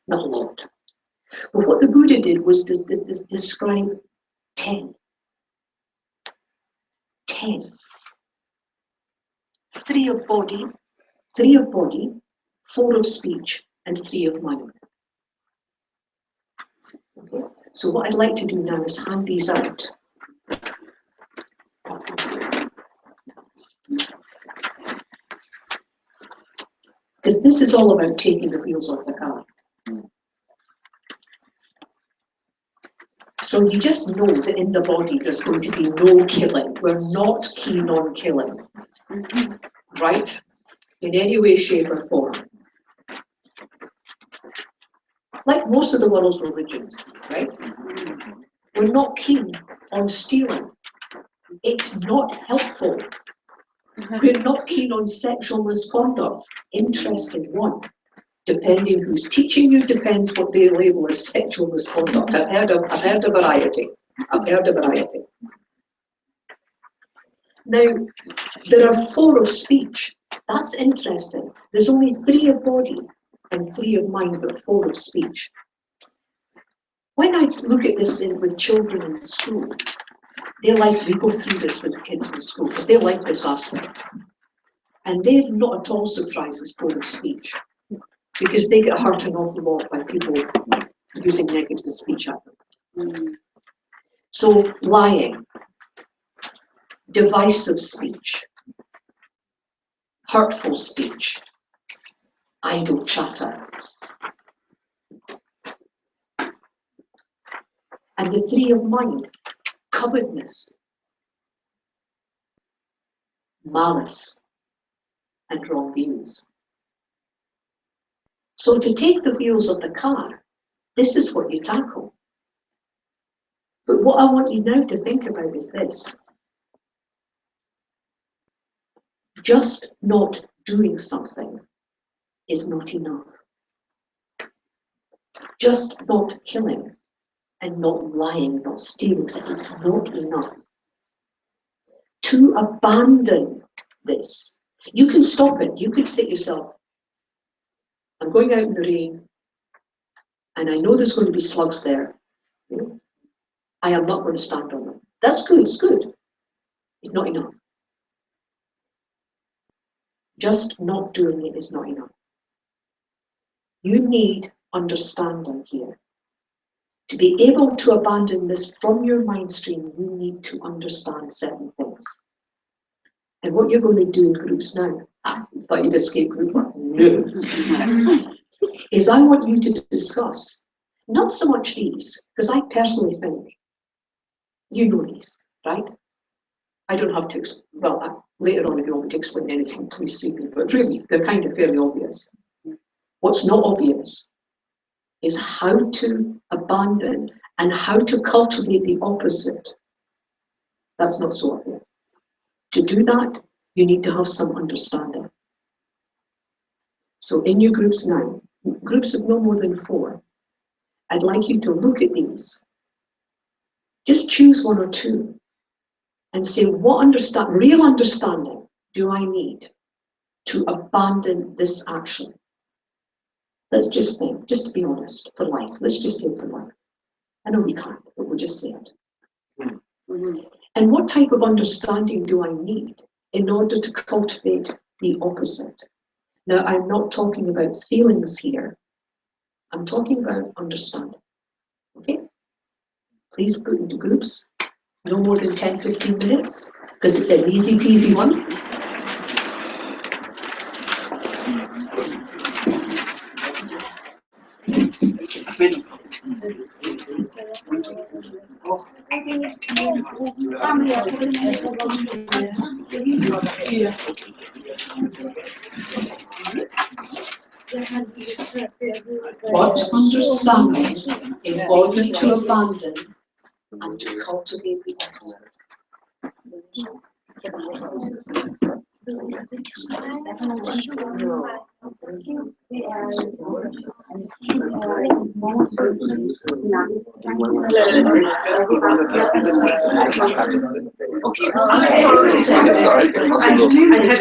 Not a lot. But what the Buddha did was describe 10. 10. 3 of body, 4 of speech, and 3 of mind. Okay. So what I'd like to do now is hand these out. Because this is all about taking the wheels off the car. So you just know that in the body there's going to be no killing. We're not keen on killing, right? In any way, shape or form. Like most of the world's religions, right? We're not keen on stealing. It's not helpful. We're not keen on sexual misconduct. Interesting one. Depending who's teaching you, depends what they label as sexual misconduct. I've heard a variety. Now, there are 4 of speech. That's interesting. There's only 3 of body and 3 of mind, but 4 of speech. When I look at this with children in school, we go through this with the kids in school, because they like this aspect. And they're not at all surprised as 4 of speech, because they get hurt an awful lot by people using negative speech at them. So lying, divisive speech, hurtful speech, idle chatter. And the 3 of mind, covetousness, malice, and wrong views. So to take the wheels of the car, this is what you tackle. But what I want you now to think about is this. Just not doing something is not enough. Just not killing and not lying, not stealing, it's not enough. To abandon this, you can stop it. You could say to yourself, I'm going out in the rain, and I know there's going to be slugs there. You know? I am not going to stand on them. That's good, it's good. It's not enough. Just not doing it is not enough. You need understanding here. To be able to abandon this from your mind stream, you need to understand certain things. And what you're going to do in groups now, thought you'd escape group work? No. Is I want you to discuss, not so much these, because I personally think, you know these, right? I don't have to, later on if you want me to explain anything, please see me, but really, they're kind of fairly obvious. What's not obvious is how to abandon and how to cultivate the opposite. That's not so obvious. To do that, you need to have some understanding. So in your groups now, groups of no more than 4, I'd like you to look at these. Just choose 1 or 2 and say, what real understanding do I need to abandon this action? Let's just think, just to be honest, for life. Let's just say for life. I know we can't, but we'll just say it. And what type of understanding do I need in order to cultivate the opposite? Now, I'm not talking about feelings here. I'm talking about understanding. Okay? Please put into groups, no more than 10, 15 minutes, because it's an easy peasy one. What understanding in order to abandon and to cultivate the opposite? Okay,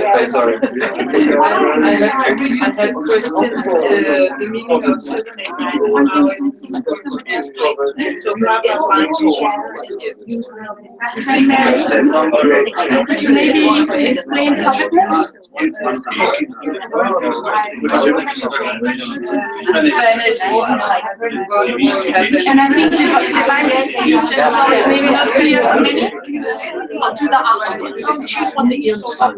I'm sorry. I had questions. The meaning of synchronizing how it's so maybe explain puppetness. And I think maybe not clear for many. I'll do that afterwards. Choose one that you understand.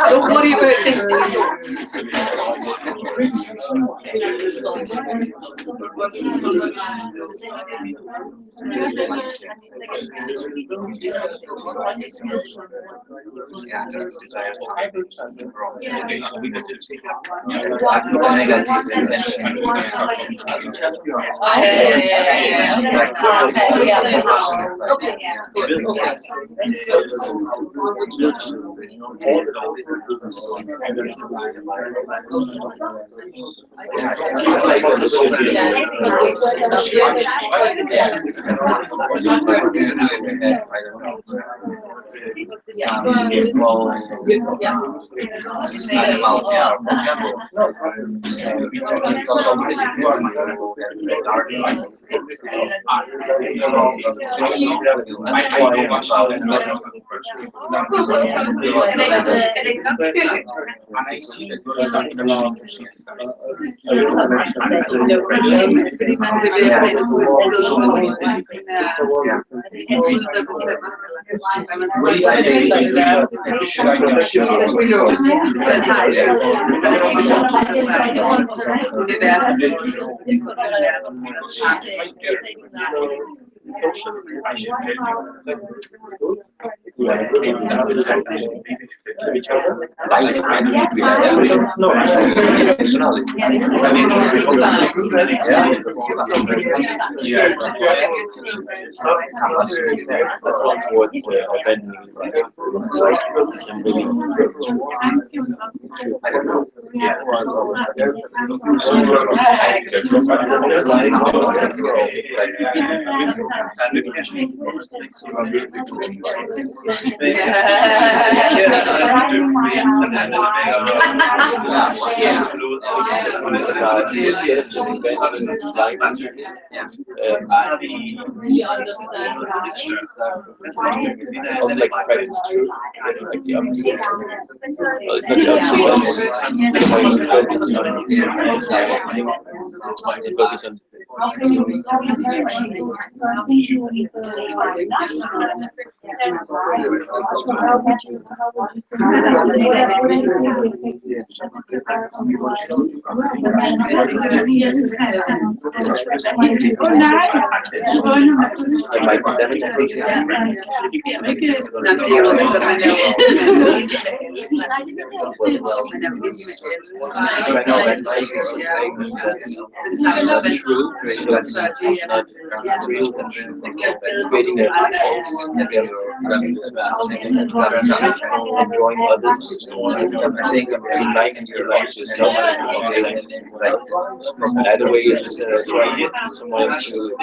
Don't worry about things that you each other. No, personality. Towards abandoning I don't know. Enjoying others. I think I'm very nice and you're nice yourself. Either way, it's trying to get someone to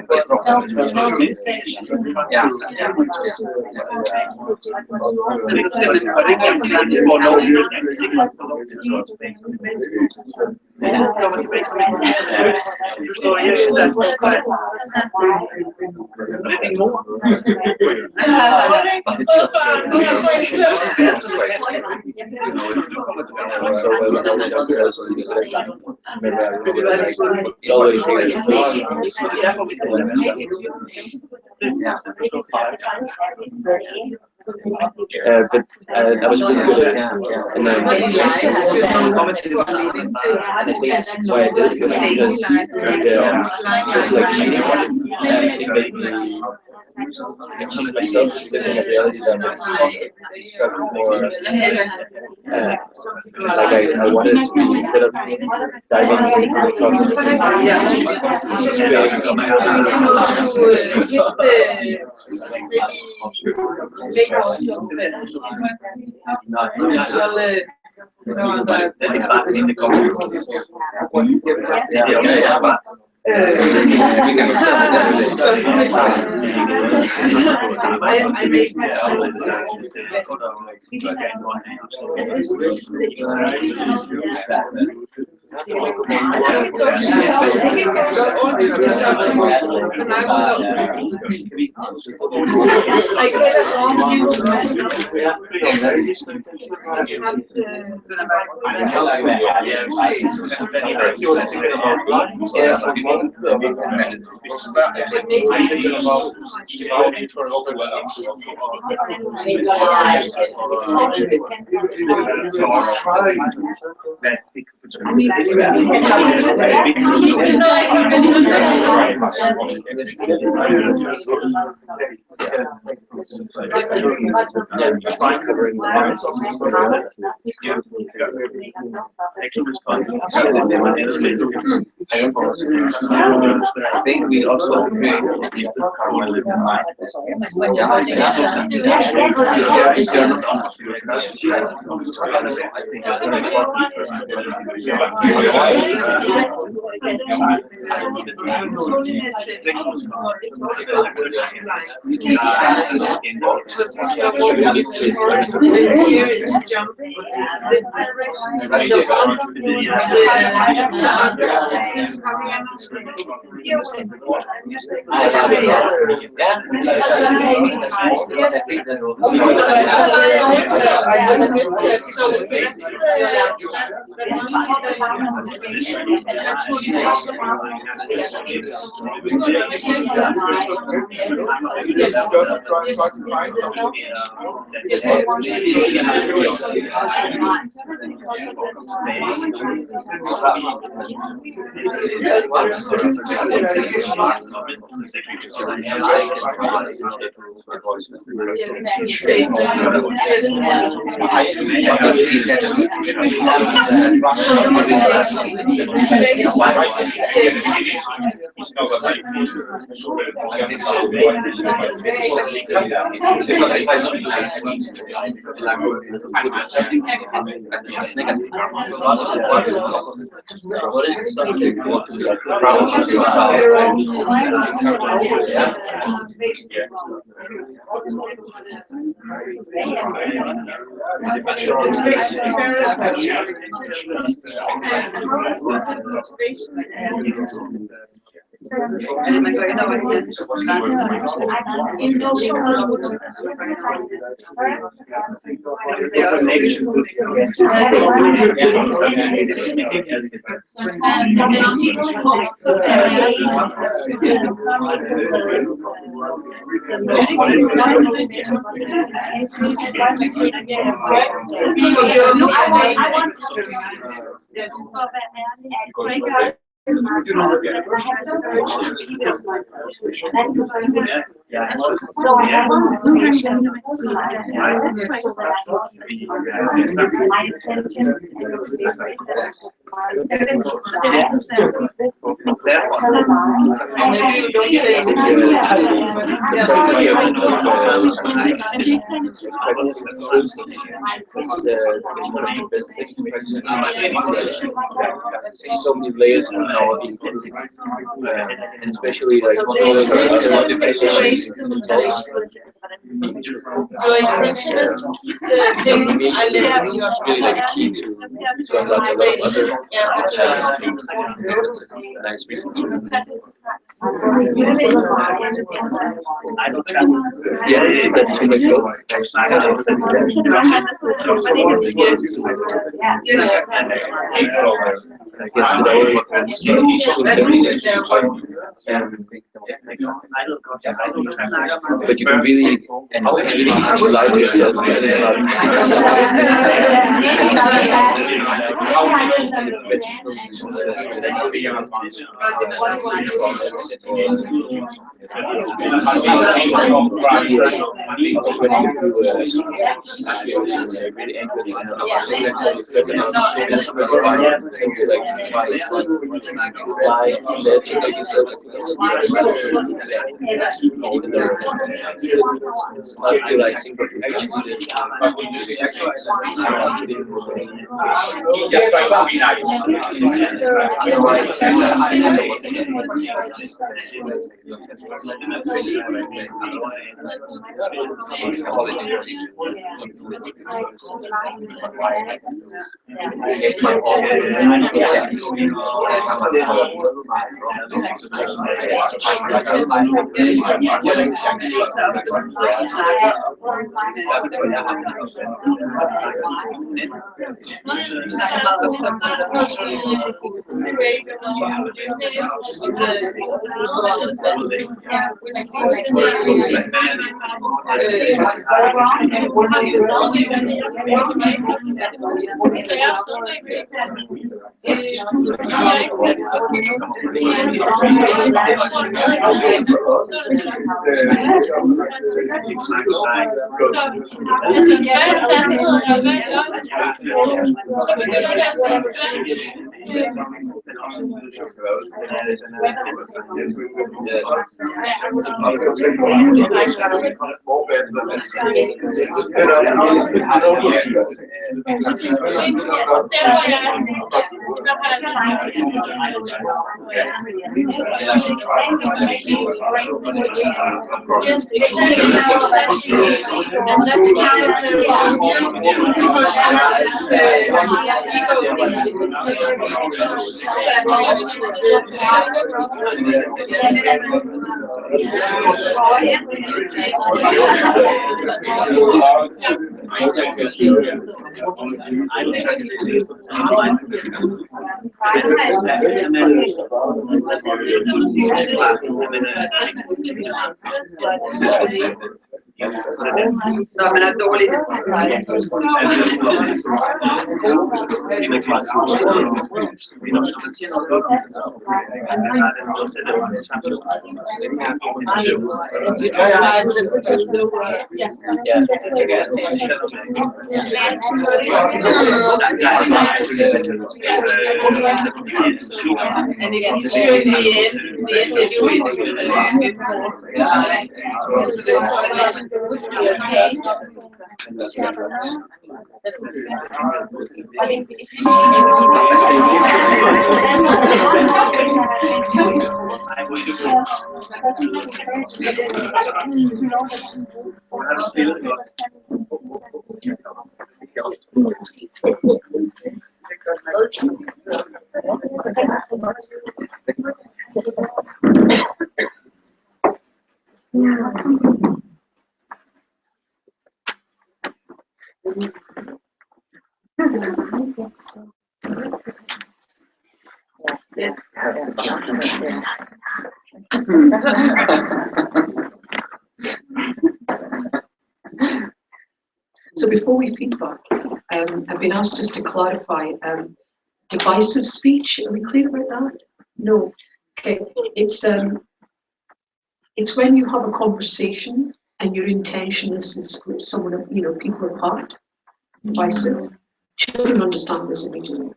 but I was pretty good at camp, and then why I did it because just like cheating, it made me cheat myself to live in a reality that was more like I wanted it to be instead of diving into the I made myself I think it goes on to the subject, and I will I could have gone I think we also create so many layers now, and especially like your intention is to keep the thing I left you. it's really like a key to unlock a lot of other nice reasons. Yeah, that's too much go. But you can really, and it's really easy to lie to yourself. Yeah, So before we feedback, I've been asked just to clarify divisive speech. Are we clear about that? No. Okay. It's when you have a conversation and your intention is to split someone, people apart. Divisive. Children understand this immediately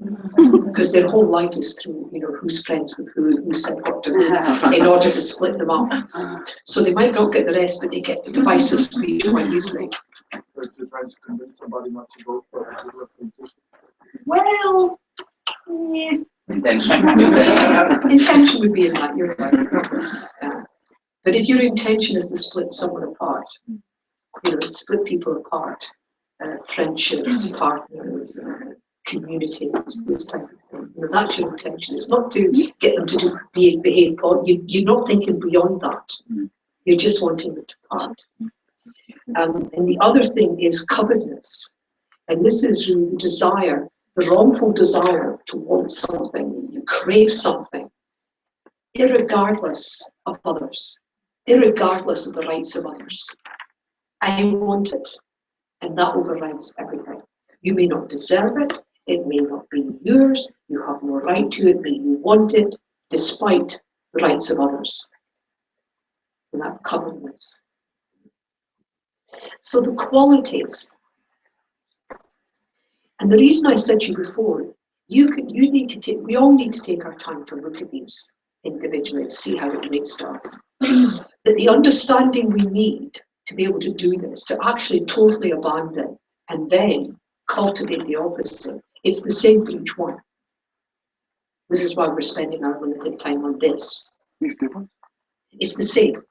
because their whole life is through, who's friends with who said what to who, in order to split them up. So they might not get the rest, but they get divisive speech quite easily. But you're trying to convince somebody not to vote for a particular position. Well, intention would be in that, you're right. But if your intention is to split someone apart, split people apart, friendships, partners, communities, this type of thing, that's your intention. It's not to get them to behave. You're not thinking beyond that. You're just wanting them to part. And the other thing is covetousness. And this is really the desire, the wrongful desire to want something, you crave something, irregardless of others, irregardless of the rights of others. I want it, and that overrides everything. You may not deserve it, it may not be yours, you have no right to it, but you want it despite the rights of others. And that covetousness. So the qualities, and the reason I said to you before, we all need to take our time to look at these individually to see how it relates to us. That the understanding we need to be able to do this, to actually totally abandon and then cultivate the opposite, It's the same for each one. This is why we're spending our limited time on this. Is the one? It's the same.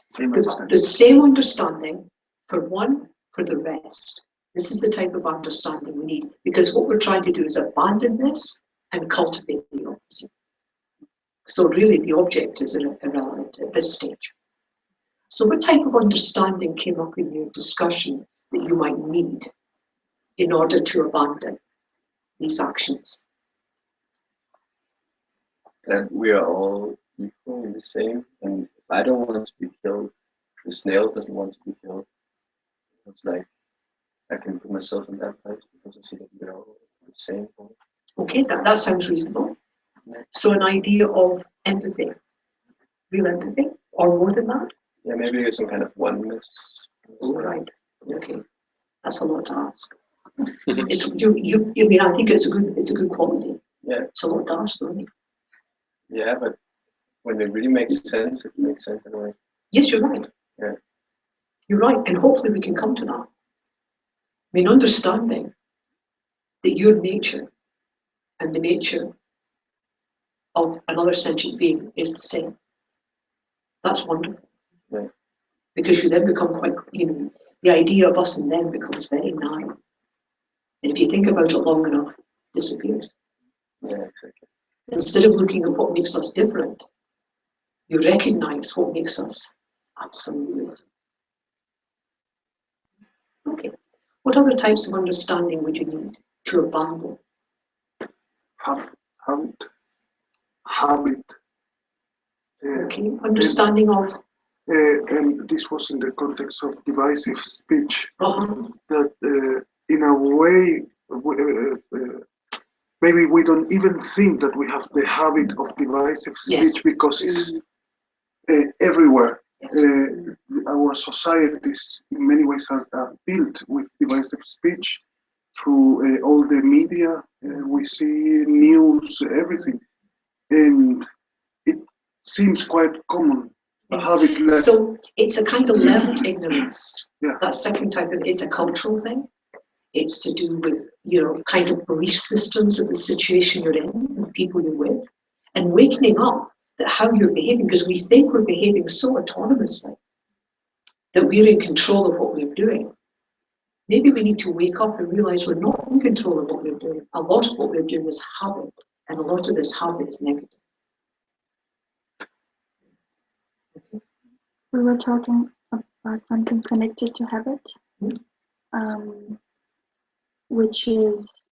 Same The understanding. same understanding for one, for the rest. This is the type of understanding we need, because what we're trying to do is abandon this and cultivate the opposite. So really the object is irrelevant at this stage. So what type of understanding came up in your discussion that you might need in order to abandon these actions? That we are all equal and the same, and if I don't want to be killed, the snail doesn't want to be killed. It's like I can put myself in that place because I see that we're all the same. Okay, that sounds reasonable. So an idea of empathy, real empathy, or more than that? Yeah, maybe some kind of oneness. Oh, right. Okay, that's a lot to ask. It's you. I mean, I think it's a good quality. Yeah. It's a lot to ask, don't it? Yeah, but when it really makes sense, it makes sense in a way. Yes, you're right. Yeah. You're right, and hopefully we can come to that. I mean, understanding that your nature and the nature of another sentient being is the same. That's wonderful. Yeah. Because you then become quite, the idea of us and them becomes very narrow. And if you think about it long enough, it disappears. Yeah, exactly. Instead of looking at what makes us different, you recognize what makes us absolutely. Okay. What other types of understanding would you need to abandon? Habit. Okay. Understanding of. And this was in the context of divisive speech. Uh-huh. That in a way, maybe we don't even think that we have the habit of divisive speech. Yes. Because it's everywhere. Yes. Our societies in many ways are built with divisive speech through all the media. We see news, everything, and it seems quite common. So it's a kind of learned ignorance. Yeah. That second type of it's a cultural thing. It's to do with kind of belief systems of the situation you're in, the people you're with, and waking up that how you're behaving, because we think we're behaving so autonomously that we're in control of what we're doing. Maybe we need to wake up and realize we're not in control of what we're doing. A lot of what we're doing is habit, and a lot of this habit is negative. We were talking about something connected to habit, which is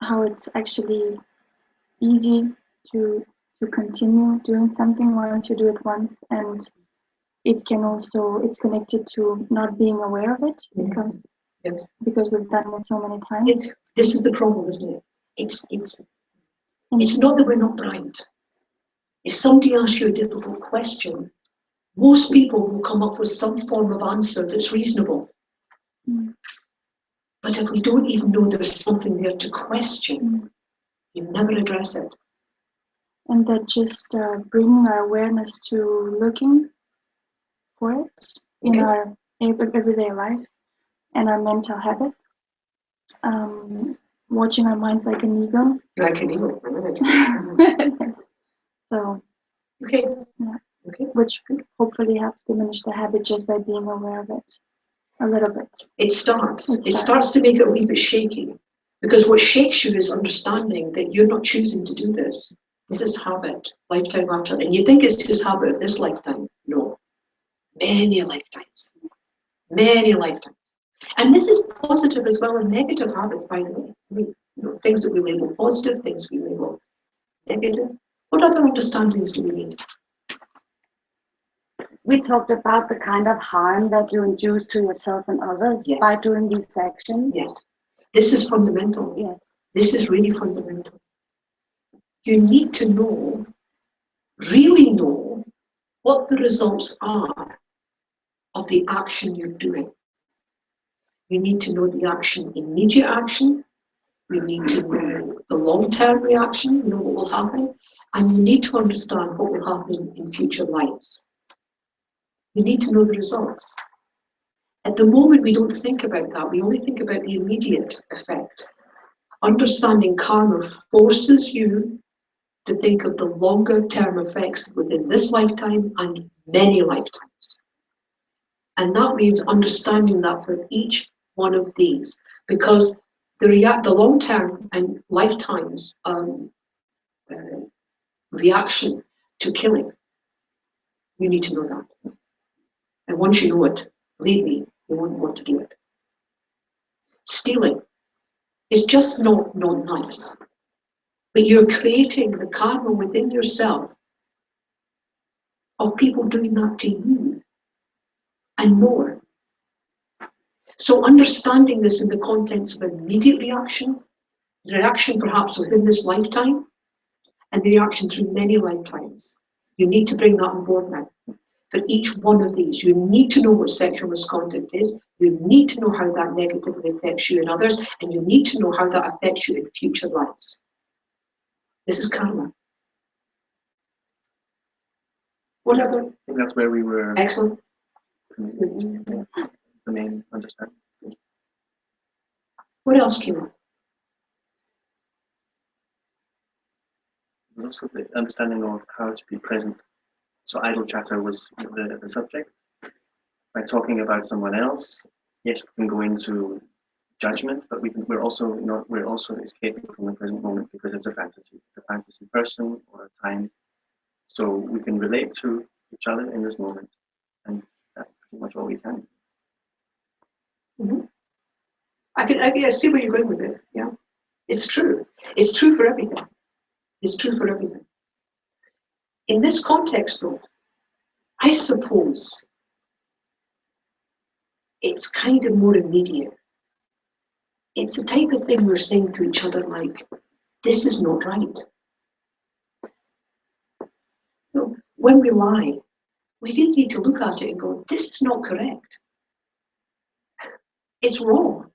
how it's actually easy to continue doing something once you do it once, and it can also, it's connected to not being aware of it because we've done it so many times. This is the problem, isn't it? It's not that we're not bright. If somebody asks you a difficult question, most people will come up with some form of answer that's reasonable. But if we don't even know there's something there to question, you never address it. And that just bringing our awareness to looking for it in our everyday life and our mental habits, watching our minds like an eagle. Like an eagle. So, okay. Yeah. Okay. Which hopefully helps diminish the habit just by being aware of it a little bit. It starts to make it a wee bit shaky, because what shakes you is understanding that you're not choosing to do this. This is habit, lifetime after. And you think it's just habit of this lifetime. No. Many lifetimes. Many lifetimes. And this is positive as well as negative habits, by the way. I mean, things that we label positive, things we label negative. What other understandings do we need? We talked about the kind of harm that you induce to yourself and others by doing these actions. Yes. This is fundamental. Yes. This is really fundamental. You need to know, really know, what the results are of the action you're doing. You need to know the action, immediate action. You need to know the long-term reaction, what will happen. And you need to understand what will happen in future lives. You need to know the results. At the moment, we don't think about that. We only think about the immediate effect Understanding karma forces you to think of the longer term effects within this lifetime and many lifetimes. And that means understanding that for each one of these, because the long term and lifetimes reaction to killing, you need to know that. And once you know it, believe me, you won't want to do it. Stealing is just not nice. But you're creating the karma within yourself of people doing that to you and more. So understanding this in the context of immediate reaction, the reaction perhaps within this lifetime, and the reaction through many lifetimes. You need to bring that on board now. For each one of these, you need to know what sexual misconduct is, you need to know how that negatively affects you and others, and you need to know how that affects you in future lives. This is karma. Whatever. I think that's where we were. Excellent. The main understanding. What else came up? There's also the understanding of how to be present. So idle chatter was the subject. By talking about someone else, yes, we can go into judgment, but we're also escaping from the present moment because it's a fantasy. It's a fantasy person or a time. So we can relate to each other in this moment, and that's pretty much all we can. Mm-hmm. I see where you're going with it. Yeah, it's true. It's true for everything. It's true for everything. In this context, though, I suppose it's kind of more immediate. It's the type of thing we're saying to each other like, this is not right. No, when we lie, we really need to look at it and go, this is not correct. It's wrong.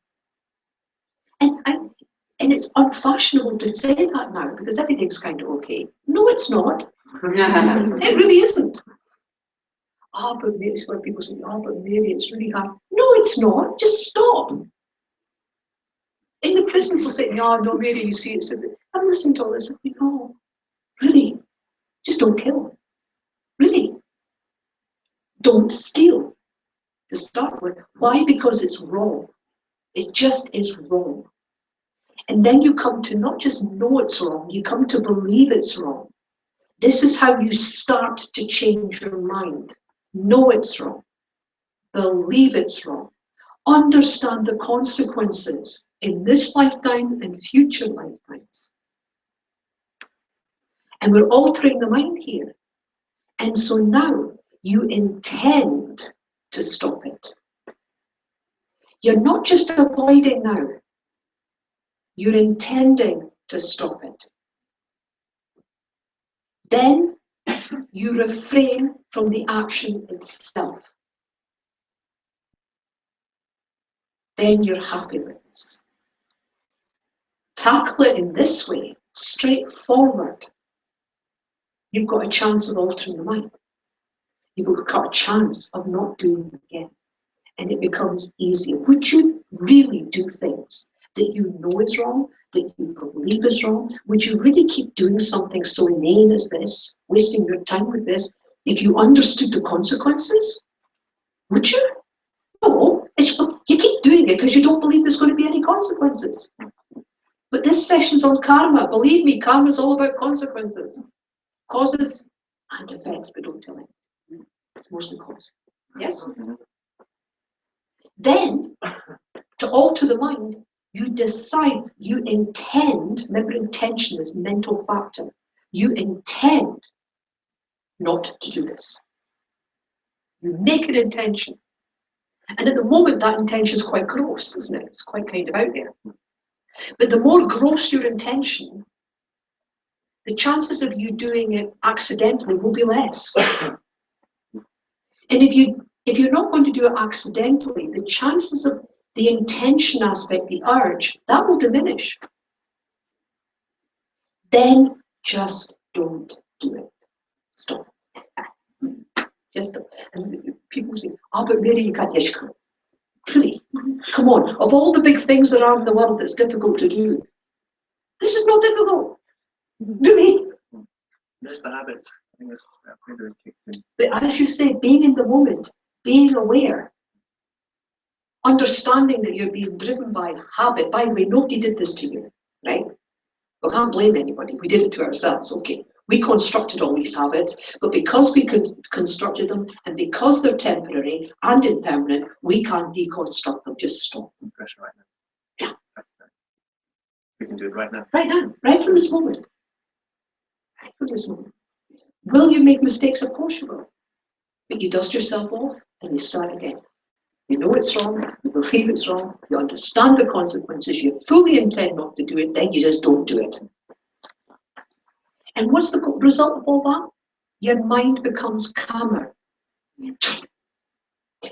And it's unfashionable to say that now because everything's kind of okay. No, it's not. It really isn't. But maybe it's where people say, but maybe it's really hard. No, it's not. Just stop. In the prisons, they'll say, no, maybe you see it. I'm listening to all this. I think, oh, really? Just don't kill. Really? Don't steal. To start with. Why? Because it's wrong. It just is wrong. And then you come to not just know it's wrong, you come to believe it's wrong. This is how you start to change your mind. Know it's wrong. Believe it's wrong. Understand the consequences in this lifetime and future lifetimes. And we're altering the mind here. And so now you intend to stop it. You're not just avoiding now. You're intending to stop it. Then you refrain from the action itself. Then you're happy with this. Tackle it in this way, straightforward. You've got a chance of altering the mind. You've got a chance of not doing it again. And it becomes easier. Would you really do things that you know is wrong, that you believe is wrong? Would you really keep doing something so inane as this, wasting your time with this, if you understood the consequences? Would you? No, you keep doing it because you don't believe there's going to be any consequences. But this session's on karma. Believe me, karma is all about consequences. Causes and effects, but don't tell it. It's mostly cause. Yes? Then, to alter the mind, you decide, you intend, remember intention is mental factor. You intend not to do this. You make an intention. And at the moment, that intention is quite gross, isn't it? It's quite kind of out there. But the more gross your intention, the chances of you doing it accidentally will be less. And if you're not going to do it accidentally, the chances of the intention aspect, the urge, that will diminish. Then just don't do it. Stop. Just don't. And people say, but Mary, you can't. Yes, you can. Really? Come on. Of all the big things that are in the world that's difficult to do, This is not difficult. Really. There's the habits. I think that's where it kicks in. But as you say, being in the moment, being aware, understanding that you're being driven by habit. By the way, nobody did this to you, right? We can't blame anybody. We did it to ourselves. Okay, we constructed all these habits, but because we constructed them and because they're temporary and impermanent, we can't deconstruct them. Just stop. Pressure right now. Yeah. That's that. We can do it right now. Right now, right from this moment. Right from this moment. Will you make mistakes? Of course you will. But you dust yourself off and you start again. You know it's wrong, you believe it's wrong, you understand the consequences, you fully intend not to do it, then you just don't do it. And what's the result of all that? Your mind becomes calmer.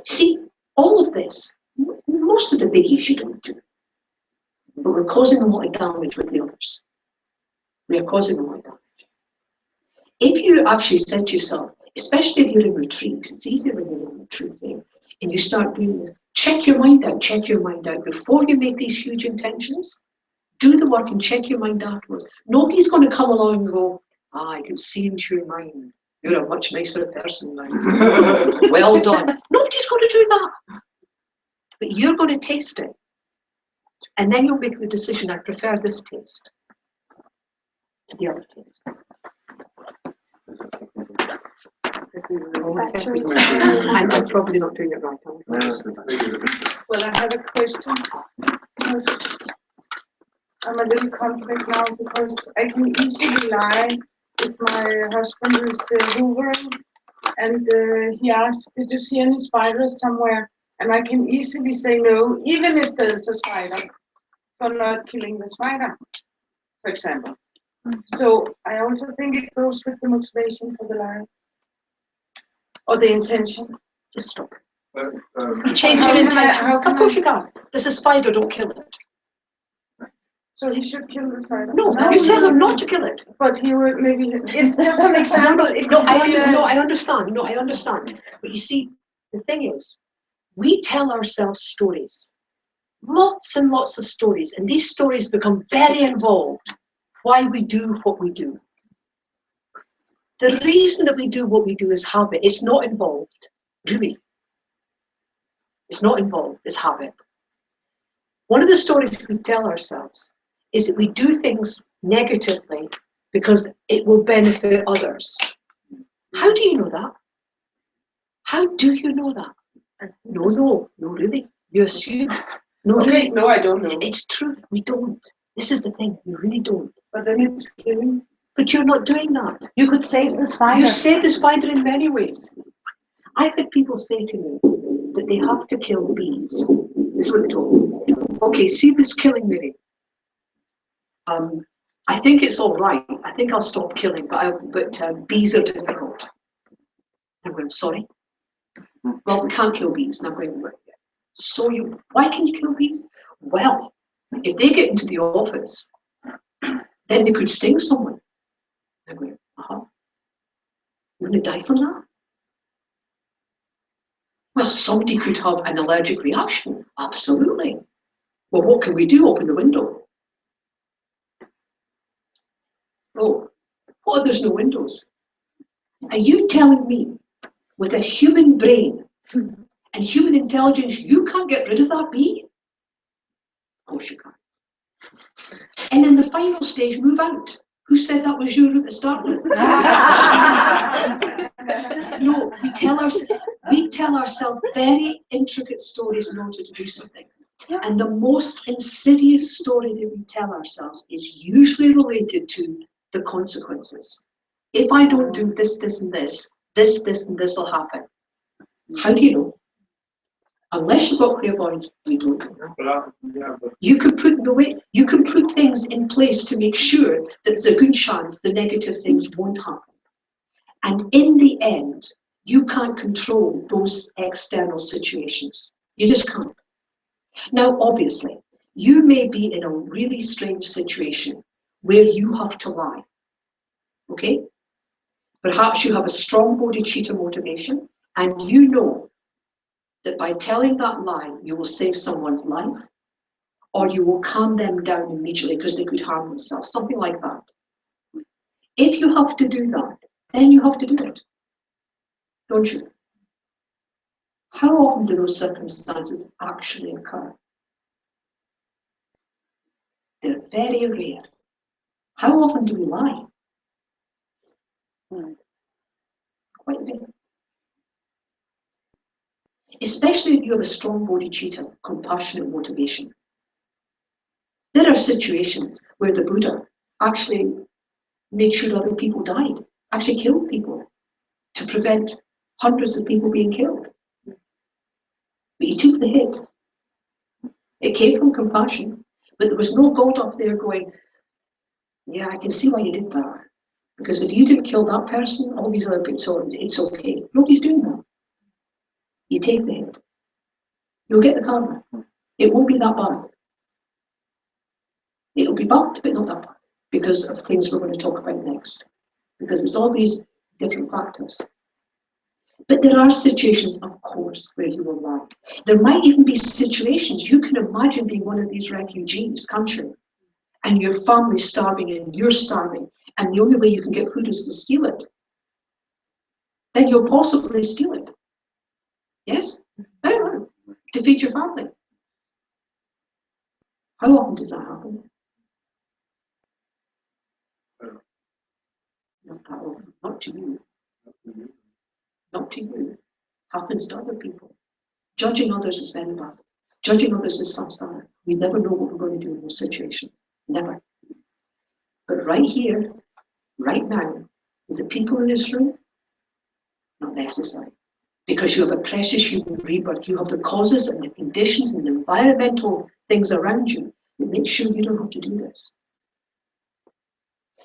See, all of this, most of the biggies you don't do. But we're causing a lot of damage with the others. We are causing a lot of damage. If you actually said to yourself, especially if you're in retreat, it's easier when you're in retreat, and you start doing this, check your mind out, before you make these huge intentions. Do the work and check your mind afterwards. Nobody's going to come along and go, I can see into your mind. You're a much nicer person now. Well done. Nobody's going to do that. But you're going to taste it. And then you'll make the decision, I prefer this taste to the other taste. I'm probably not doing it right. Well, I have a question. I'm a little conflict now because I can easily lie if my husband is hoovering and he asks, did you see any spiders somewhere? And I can easily say no, even if there's a spider, for not killing the spider, for example. So I also think it goes with the motivation for the lie. Or the intention. Just stop. Change your intention. Of course you can. There's a spider, don't kill it. So he should kill the spider? No, you tell him not to kill it. But he would maybe, it's just an example. I understand. But you see, the thing is, we tell ourselves stories. Lots and lots of stories. And these stories become very involved. Why we do what we do. The reason that we do what we do is habit. It's not involved, really. It's not involved, it's habit. One of the stories we tell ourselves is that we do things negatively because it will benefit others. How do you know that? How do you know that? No, really. You assume. No, okay, really. No, I don't know. It's true, we don't. This is the thing, we really don't. But then it's killing. But you're not doing that. You could save the spider. You save the spider in many ways. I've had people say to me that they have to kill bees. This is what they told me. Okay, see this killing me. I think it's all right. I think I'll stop killing, but bees are difficult. I'm going, sorry? Well, we can't kill bees. And I'm going, so why can you kill bees? Well, if they get into the office, then they could sting someone. I'm going, you're going to die from that? Well, somebody could have an allergic reaction. Absolutely. Well, what can we do? Open the window. Oh, what if there's no windows? Are you telling me, with a human brain and human intelligence, you can't get rid of that bee? Of course you can. And in the final stage, move out. Who said that was your route to start with? No, we tell ourselves very intricate stories in order to do something. And the most insidious story that we tell ourselves is usually related to the consequences. If I don't do this, this, and this, and this will happen. How do you know? Unless you've got clairvoyance, we don't know. You can put things in place to make sure that there's a good chance the negative things won't happen. And in the end, you can't control those external situations. You just can't. Now, obviously, you may be in a really strange situation where you have to lie. Okay? Perhaps you have a strong bodhicitta motivation, and you know that by telling that lie, you will save someone's life, or you will calm them down immediately because they could harm themselves, something like that. If you have to do that, then you have to do it, don't you? How often do those circumstances actually occur? They're very rare. How often do we lie? Quite rare. Especially if you have a strong-bodied cheetah, compassionate motivation. There are situations where the Buddha actually made sure other people died, actually killed people to prevent hundreds of people being killed. But he took the hit. It came from compassion, but there was no God up there going, yeah, I can see why you did that. Because if you didn't kill that person, all these other people, so it's okay. Nobody's doing that. You take the hit. You'll get the karma. It won't be that bad. It'll be bad, but not that bad, because of things we're going to talk about next. Because it's all these different factors. But there are situations, of course, where you will lie. There might even be situations, you can imagine being one of these refugees, can't you? And your family's starving and you're starving, and the only way you can get food is to steal it. Then you'll possibly steal it. Yes? Very well. To feed your family. How often does that happen? Not that often. Not to you. Not to you. Happens to other people. Judging others is very bad. Judging others is samsara. We never know what we're going to do in those situations. Never. But right here, right now, with the people in this room, not necessary. Because you have a precious human rebirth. You have the causes and the conditions and the environmental things around you that make sure you don't have to do this.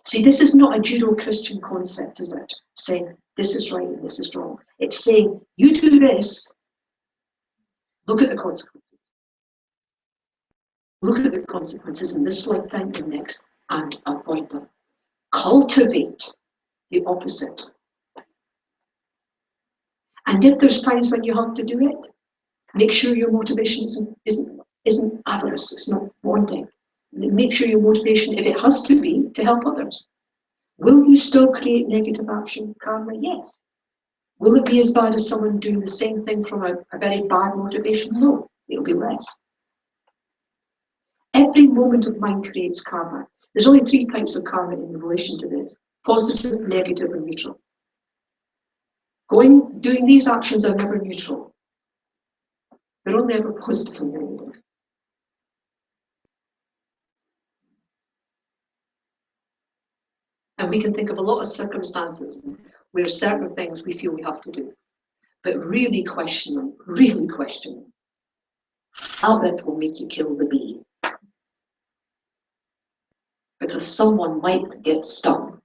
See, this is not a Judeo-Christian concept, is it? Saying this is right and this is wrong. It's saying you do this, look at the consequences. Look at the consequences in this lifetime and next and avoid them. Cultivate the opposite. And if there's times when you have to do it, make sure your motivation isn't avarice, it's not wanting. Make sure your motivation, if it has to be, to help others. Will you still create negative action, karma? Yes. Will it be as bad as someone doing the same thing from a very bad motivation? No, it'll be less. Every moment of mind creates karma. There's only 3 types of karma in relation to this: positive, negative, and neutral. Doing these actions are never neutral. They're only ever positive and negative. And we can think of a lot of circumstances where certain things we feel we have to do, but really question them, How that will make you kill the bee. Because someone might get stung,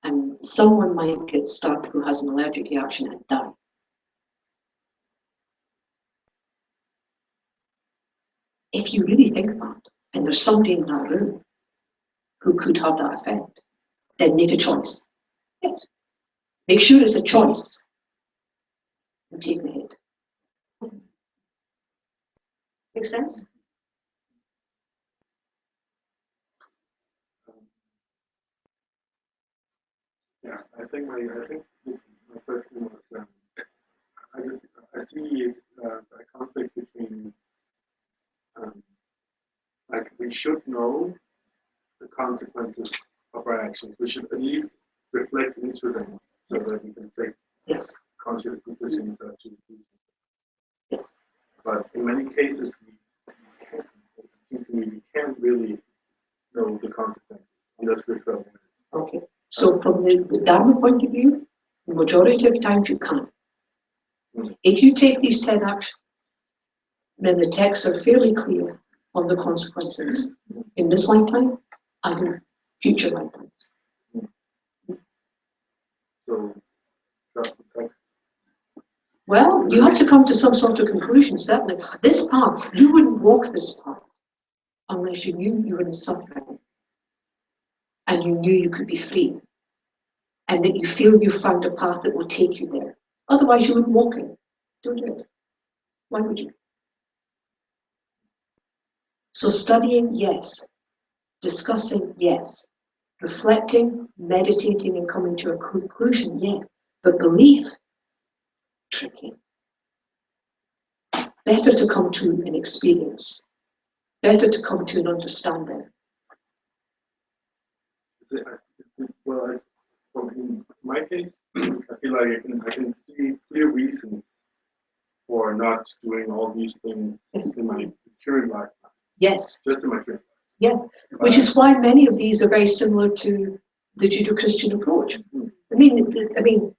and someone might get stung who has an allergic reaction and die. If you really think that, and there's somebody in that room who could have that effect, then make a choice. Yes. Make sure it's a choice and take the hit. Make sense? Yeah, I think my question was, I see is a conflict between, like, we should know the consequences of our actions. We should at least reflect into them so that we can take Yes. conscious decisions to do. Yes. But in many cases, it seems to me we can't really know the consequences unless we're felt. Okay. So from the Dharma point of view, the majority of times you can't. If you take these 10 actions, then the texts are fairly clear on the consequences in this lifetime and in future lifetimes. So that's the text. Well, you have to come to some sort of conclusion, certainly. This path, you wouldn't walk this path unless you knew you were in suffering and you knew you could be free and that you feel you found a path that will take you there. Otherwise, you wouldn't walk it. Don't do it. Why would you? So studying, yes. Discussing, yes. Reflecting, meditating, and coming to a conclusion, yes. But belief, tricky. Better to come to an experience. Better to come to an understanding. Well, in my case, I feel like I can see clear reasons for not doing all these things in my current lifetime. Yes. Just in my current life. Yes. Which is why many of these are very similar to the Judeo-Christian approach. I mean,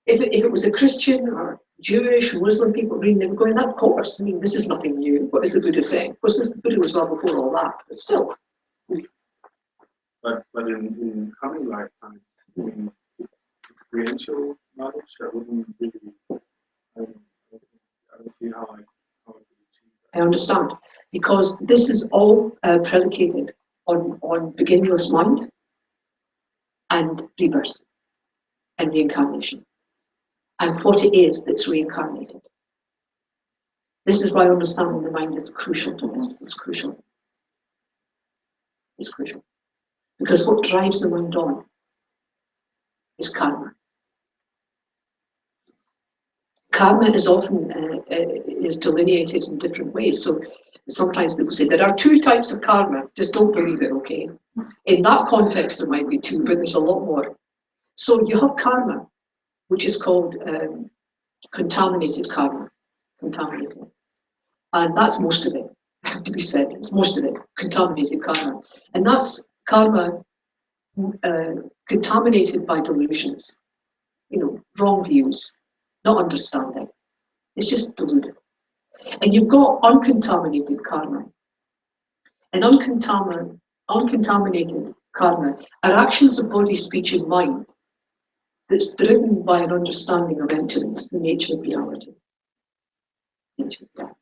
if it was a Christian or Jewish, Muslim people reading, they were going, of course, I mean, this is nothing new. What is the Buddha saying? Of course, the Buddha was well before all that, but still. But in coming lifetimes, in experiential knowledge, I wouldn't really, I don't see how I could achieve that. I understand, because this is all predicated on beginningless mind and rebirth and reincarnation, and what it is that's reincarnated. This is why understanding the mind is crucial to this. It's crucial. It's crucial. Because what drives the mind on is karma. Karma is often is delineated in different ways. So sometimes people say there are two types of karma. Just don't believe it, okay? In that context, there might be two, but there's a lot more. So you have karma, which is called contaminated karma. Contaminated. And that's most of it, to be said. It's most of it, contaminated karma. And that's karma contaminated by delusions, wrong views, not understanding. It's just deluded. And you've got uncontaminated karma. And uncontaminated karma are actions of body, speech, and mind that's driven by an understanding of emptiness, the nature of reality. Nature of reality.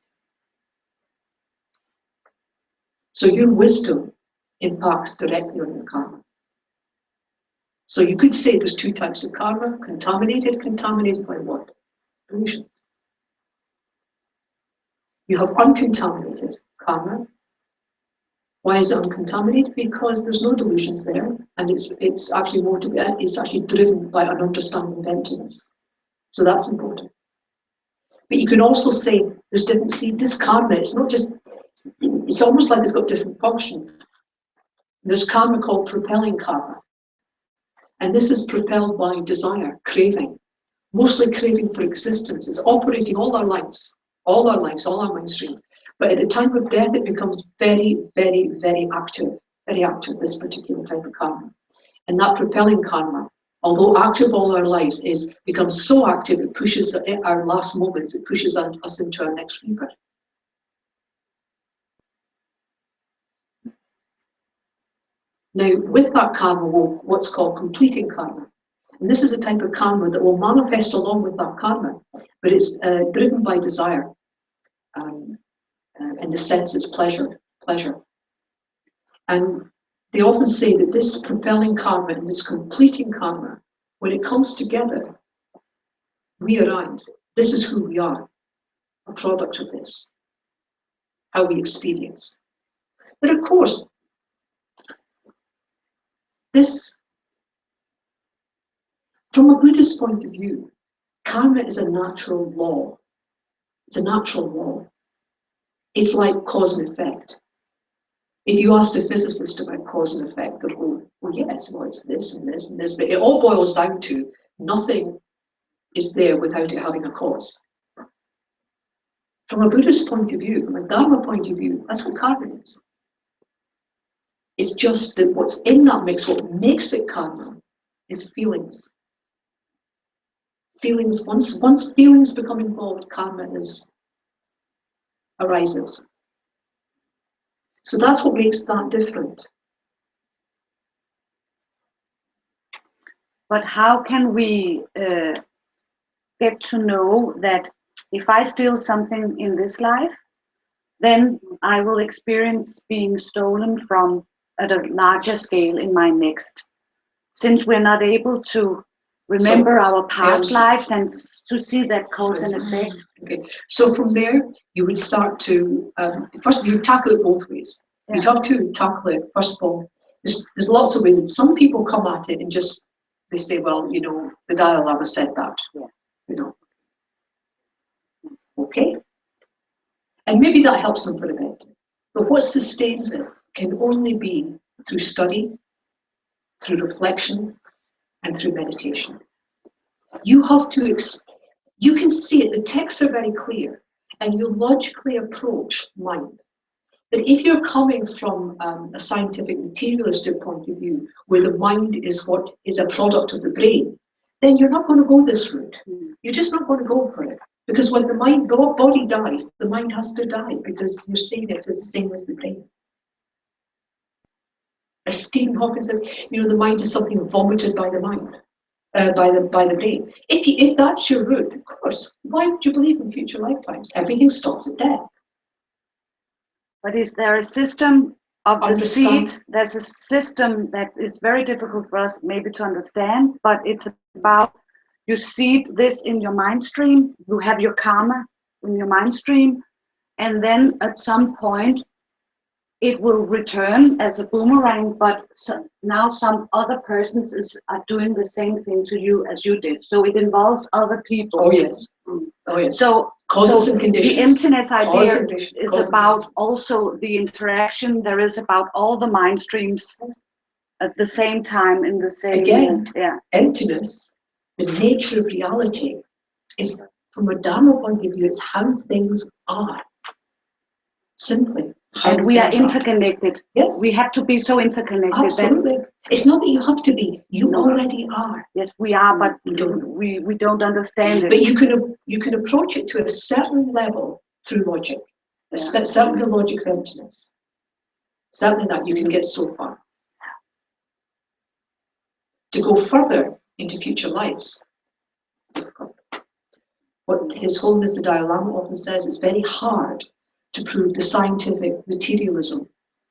So your wisdom impacts directly on your karma. So you could say there's two types of karma, contaminated by what? Delusions. You have uncontaminated karma. Why is it uncontaminated? Because there's no delusions there, and it's actually it's actually driven by an understanding of emptiness. So that's important. But you can also say there's different. See, this karma, it's not just. It's almost like it's got different functions. There's karma called propelling karma, and this is propelled by desire, craving, mostly craving for existence. It's operating all our lives, all our mind stream. But at the time of death, it becomes very, very, very active, this particular type of karma. And that propelling karma, although active all our lives, becomes so active, it pushes our last moments, it pushes us into our next rebirth. Now, with that karma, what's called completing karma. And this is a type of karma that will manifest along with that karma, but it's driven by desire. In the sense it's pleasure. And they often say that this propelling karma and this completing karma, when it comes together, we arise. This is who we are, a product of this, how we experience. But of course, this, from a Buddhist point of view, karma is a natural law. It's a natural law. It's like cause and effect. If you asked a physicist about cause and effect, they'll go, well, yes, well, it's this and this and this, but it all boils down to nothing is there without it having a cause. From a Buddhist point of view, from a Dharma point of view, that's what karma is. It's just that what's in that mix, what makes it karma, is feelings. Feelings, once feelings become involved, karma arises. So that's what makes that different. But how can we get to know that if I steal something in this life, then I will experience being stolen from at a larger scale in my next? Since we're not able to remember our past Yes. lives and to see that cause and effect. Okay, so from there, you would start to, first you tackle it both ways. You'd have to tackle it, first of all, there's lots of ways. Some people come at it and just, they say, well, you know, the Dalai Lama said that, you know. Okay, and maybe that helps them for a bit. But what sustains it can only be through study, through reflection, and through meditation. You have to, you can see it, the texts are very clear, and you logically approach mind. But if you're coming from a scientific materialistic point of view, where the mind is what is a product of the brain, then you're not going to go this route. You're just not going to go for it. Because when the body dies, the mind has to die, because you're saying it is the same as the brain. As Stephen Hawking says, you know, the mind is something vomited by the mind, by the brain. If that's your route, of course, why would you believe in future lifetimes? Everything stops at death. But is there a system of the Understand. seeds? There's a system that is very difficult for us maybe to understand, but it's about you seed this in your mind stream, you have your karma in your mind stream, and then at some point it will return as a boomerang, but now some other persons are doing the same thing to you as you did. So it involves other people. Oh yes. Oh yes. So causes and conditions. The emptiness idea is causes about also the interaction there is about all the mind streams at the same time in the same. Again, yeah. Emptiness, the nature of reality, is from a Dharma point of view, it's how things are. Simply. And we are interconnected. Yes. We have to be so interconnected. Absolutely. It's not that you have to be. You already are. Yes, we are, but we don't understand it. But you can approach it to a certain level through logic. Certainly the logic of emptiness. Certainly that you can get so far. To go further into future lives, difficult. What His Holiness the Dalai Lama often says, it's very hard to prove the scientific materialism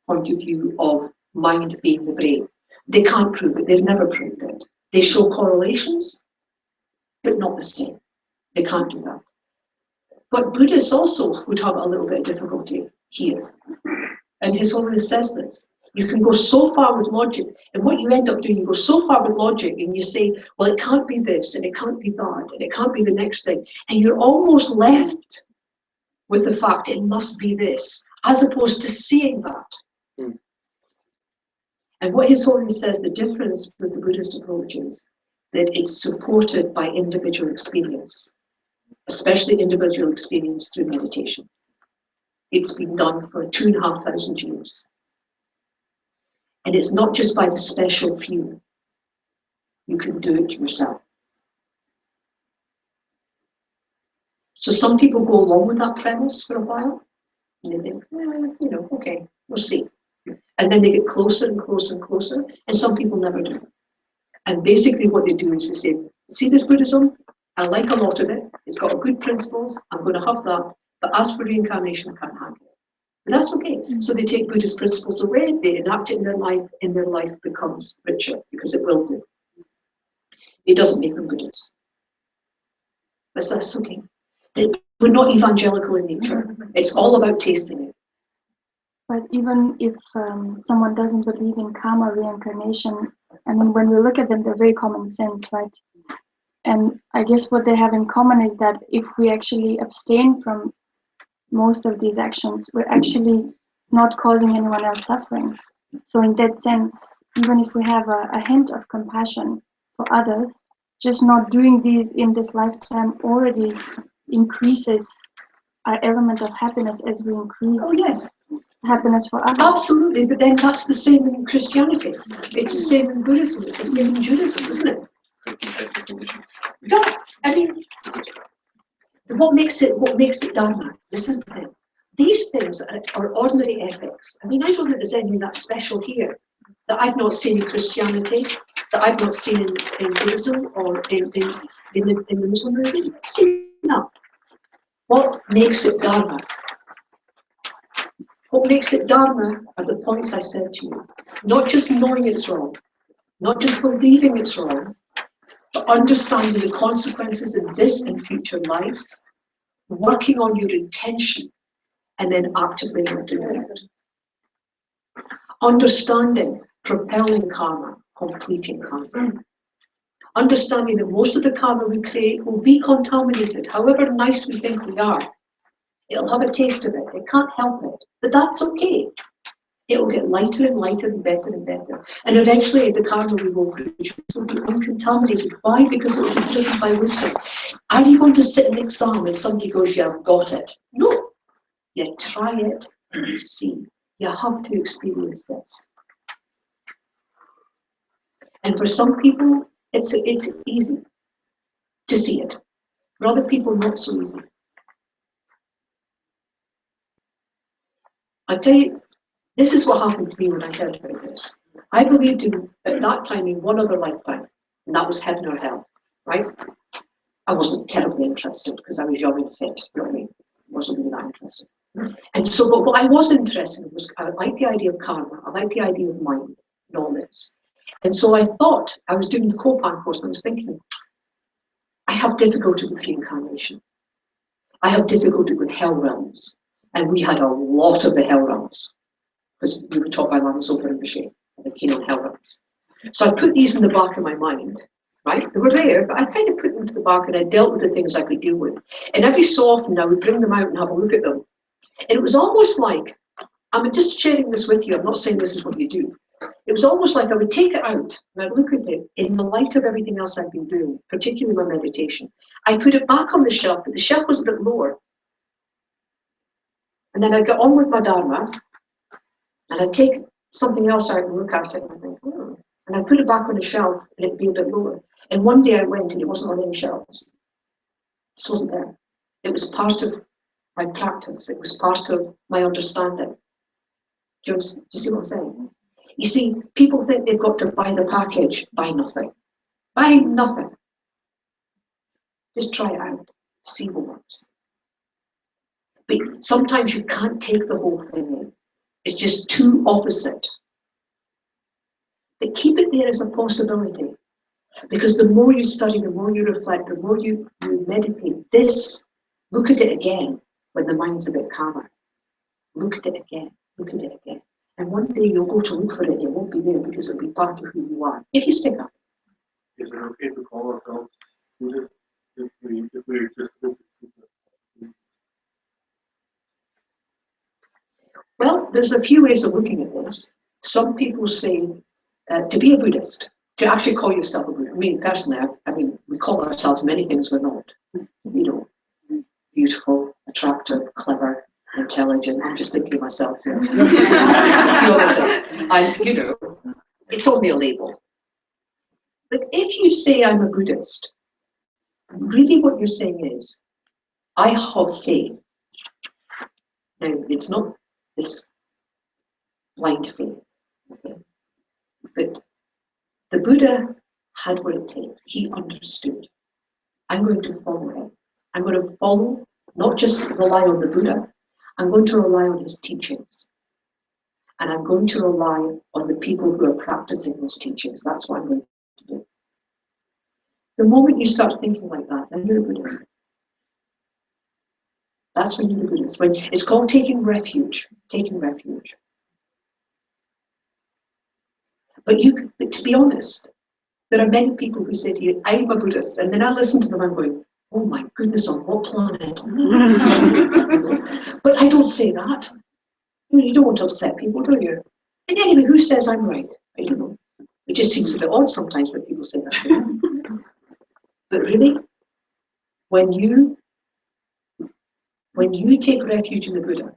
point of view of mind being the brain. They can't prove it. They've never proved it. They show correlations, but not the same. They can't do that. But Buddhists also would have a little bit of difficulty here. And His Holiness says this. You can go so far with logic, and what you end up doing, you go so far with logic and you say, well, it can't be this, and it can't be that, and it can't be the next thing. And you're almost left with the fact it must be this, as opposed to seeing that. Mm. And what His Holiness says, the difference with the Buddhist approach is that it's supported by individual experience, especially individual experience through meditation. It's been done for 2,500 years. And it's not just by the special few. You can do it yourself. So some people go along with that premise for a while, and they think, okay, we'll see. And then they get closer and closer and closer, and some people never do. And basically what they do is they say, see this Buddhism? I like a lot of it. It's got good principles. I'm going to have that. But as for reincarnation, I can't handle it. But that's okay. So they take Buddhist principles away, they enact it in their life, and their life becomes richer, because it will do. It doesn't make them Buddhists. But that's okay. We're not evangelical in nature. It's all about tasting it. But even if someone doesn't believe in karma, reincarnation, I mean, when we look at them, they're very common sense, right? And I guess what they have in common is that if we actually abstain from most of these actions, we're actually not causing anyone else suffering. So in that sense, even if we have a hint of compassion for others, just not doing these in this lifetime already increases our element of happiness as we increase happiness for others. Absolutely, but then that's the same in Christianity. It's the same in Buddhism. It's the same in Judaism, isn't it? Yeah, I mean, what makes it Dharma? This is the thing. These things are ordinary ethics. I mean, I don't think there's anything that special here that I've not seen in Christianity, that I've not seen in Buddhism or in the Muslim religion. I've seen that. What makes it Dharma? What makes it Dharma are the points I said to you. Not just knowing it's wrong, not just believing it's wrong, to understanding the consequences in this and future lives, working on your intention, and then actively not doing it. Understanding, propelling karma, completing karma. Understanding that most of the karma we create will be contaminated, however nice we think we are. It'll have a taste of it. It can't help it, but that's okay. It will get lighter and lighter and better and better. And eventually the karma we will produce will be uncontaminated. Why? Because it will be driven by wisdom. Are you going to sit an exam and somebody goes, you have got it? No. You try it and you see. You have to experience this. And for some people, it's easy to see it. For other people, not so easy. I'll tell you, this is what happened to me when I heard about this. I believed at that time in one other lifetime, and that was heaven or hell, right? I wasn't terribly interested because I was young and fit, you know what I mean? I wasn't really that interested. And so, but what I was interested in was, I liked the idea of karma, I liked the idea of mind and all this. And so I thought, I was doing the Copan course and I was thinking, I have difficulty with reincarnation. I have difficulty with hell realms. And we had a lot of the hell realms, because we were taught by Lama Zopa and Bashir, the keen on hell realms. So I put these in the back of my mind, right? They were there, but I kind of put them to the back and I dealt with the things I could deal with. And every so often I would bring them out and have a look at them. And it was almost like, I'm just sharing this with you, I'm not saying this is what you do. It was almost like I would take it out and I'd look at it in the light of everything else I've been doing, particularly my meditation. I put it back on the shelf, but the shelf was a bit lower. And then I'd get on with my Dharma, and I'd take something else out and look at it, and I'd think, oh. And I'd put it back on the shelf, and it'd be a bit lower. And one day I went, and it wasn't on any shelves. It just wasn't there. It was part of my practice. It was part of my understanding. Do you see what I'm saying? You see, people think they've got to buy the package. Buy nothing. Buy nothing. Just try it out. See what works. But sometimes you can't take the whole thing in. It's just too opposite. But keep it there as a possibility. Because the more you study, the more you reflect, the more you meditate, look at it again when the mind's a bit calmer. Look at it again, look at it again. And one day you'll go to look for it and it won't be there because it'll be part of who you are. If you stick up. Is it okay to call ourselves Buddhists if we just look at Well, there's a few ways of looking at this. Some people say to be a Buddhist, to actually call yourself a Buddhist. I mean, personally, we call ourselves many things we're not. You know, beautiful, attractive, clever, intelligent. I'm just thinking of myself. And, you know, it's only a label. But if you say I'm a Buddhist, really what you're saying is, I have faith. Now, it's not this blind faith, okay? But the Buddha had what it takes. He understood. I'm going to follow him. I'm going to follow, not just rely on the Buddha, I'm going to rely on his teachings. And I'm going to rely on the people who are practicing those teachings. That's what I'm going to do. The moment you start thinking like that, then you're a Buddhist. That's when you're a Buddhist. When it's called taking refuge. Taking refuge. But to be honest, there are many people who say to you, I'm a Buddhist, and then I listen to them and I'm going, oh my goodness, on what planet? But I don't say that. You don't want to upset people, do you? And anyway, who says I'm right? I don't know. It just seems a bit odd sometimes when people say that. But really, when you take refuge in the Buddha,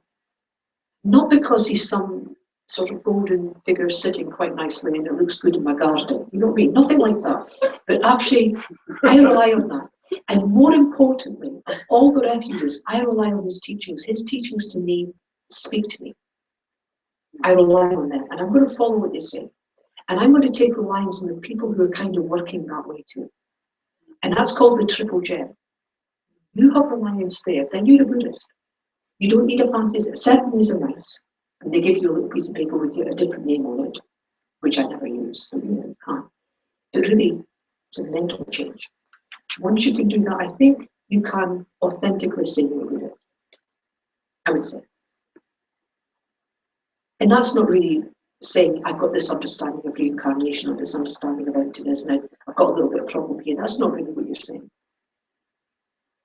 not because he's some sort of golden figure sitting quite nicely and it looks good in my garden, you know what I mean? Nothing like that. But actually, I rely on that. And more importantly, of all the refuges, I rely on his teachings. His teachings to me speak to me. I rely on them, and I'm going to follow what they say. And I'm going to take reliance on the people who are kind of working that way too. And that's called the triple gem. You have reliance there, then you're a Buddhist. You don't need a fancy, ceremonies are nice. And they give you a little piece of paper with a different name on it, which I never use. So you can't. But really, It's a mental change. Once you can do that, I think you can authentically say you're Buddhist. I would say. And that's not really saying I've got this understanding of reincarnation or this understanding of emptiness and I've got a little bit of problem here. That's not really what you're saying.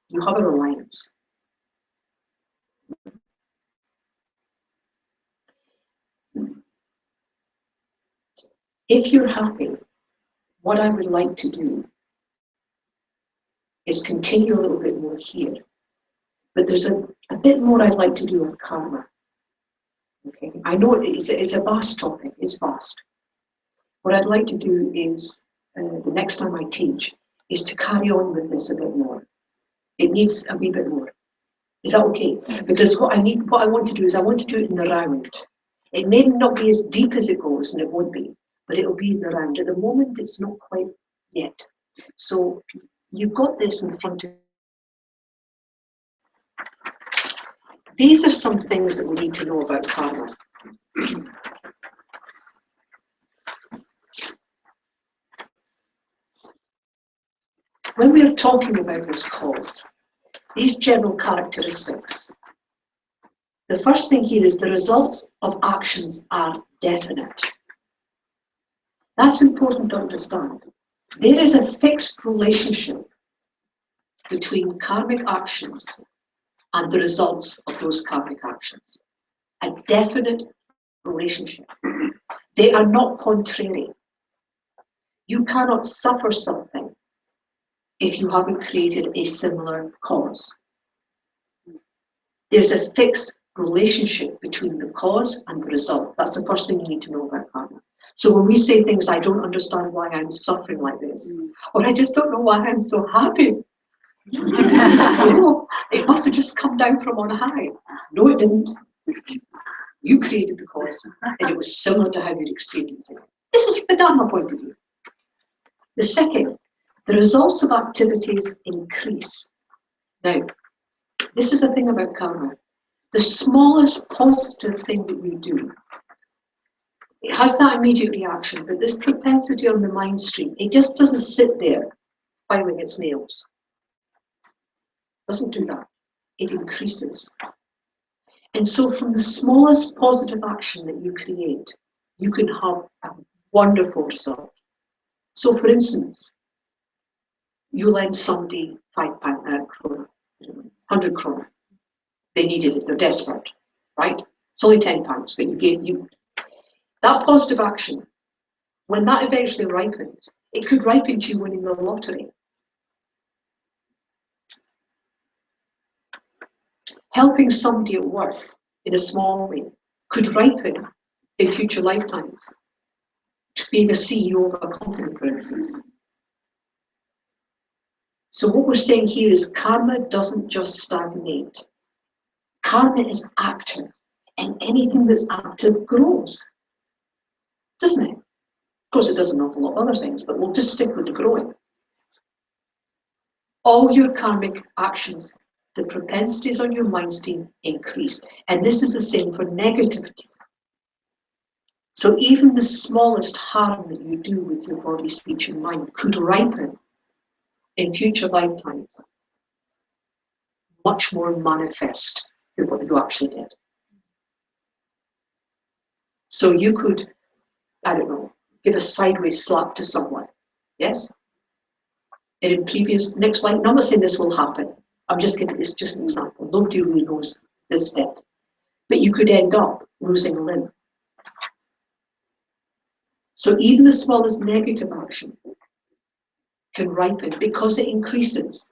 You have a reliance. If you're happy, what I would like to do is continue a little bit more here. But there's a bit more I'd like to do on karma. Okay, I know it's a vast topic, it's vast. What I'd like to do is, the next time I teach, is to carry on with this a bit more. It needs a wee bit more. Is that okay? Because what I want to do is I want to do it in the round. It may not be as deep as it goes, and it won't be, but it'll be in the round. At the moment, it's not quite yet. So you've got this in front of you. These are some things that we need to know about karma. When we are talking about this cause, these general characteristics, the first thing here is the results of actions are definite. That's important to understand. There is a fixed relationship between karmic actions and the results of those karmic actions. A definite relationship. They are not contrary. You cannot suffer something if you haven't created a similar cause. There's a fixed relationship between the cause and the result. That's the first thing you need to know about karma. So when we say things, I don't understand why I'm suffering like this, or I just don't know why I'm so happy. It must have just come down from on high. No, it didn't. You created the cause, and it was similar to how you're experiencing it. This is the Dharma point of view. The second, the results of activities increase. Now, this is the thing about karma. The smallest positive thing that we do, it has that immediate reaction, but this propensity on the mind stream, it just doesn't sit there filing its nails. It doesn't do that. It increases. And so from the smallest positive action that you create, you can have a wonderful result. So for instance, you lend somebody £5 krona, 100 krona. They needed it, they're desperate, right? It's only £10, but you gave that positive action. When that eventually ripens, it could ripen to you winning the lottery. Helping somebody at work in a small way could ripen in future lifetimes to being a CEO of a company, for instance. So what we're saying here is karma doesn't just stagnate. Karma is active, and anything that's active grows, doesn't it? Of course, it does an awful lot of other things, but we'll just stick with the growing. All your karmic actions, the propensities on your mind stream increase. And this is the same for negativities. So even the smallest harm that you do with your body, speech, and mind could ripen in future lifetimes much more manifest than what you actually did. So you could, I don't know, give a sideways slap to someone, yes? And in previous, next life, I'm not saying this will happen. I'm just giving this just an example. Nobody really knows this step. But you could end up losing a limb. So even the smallest negative action can ripen because it increases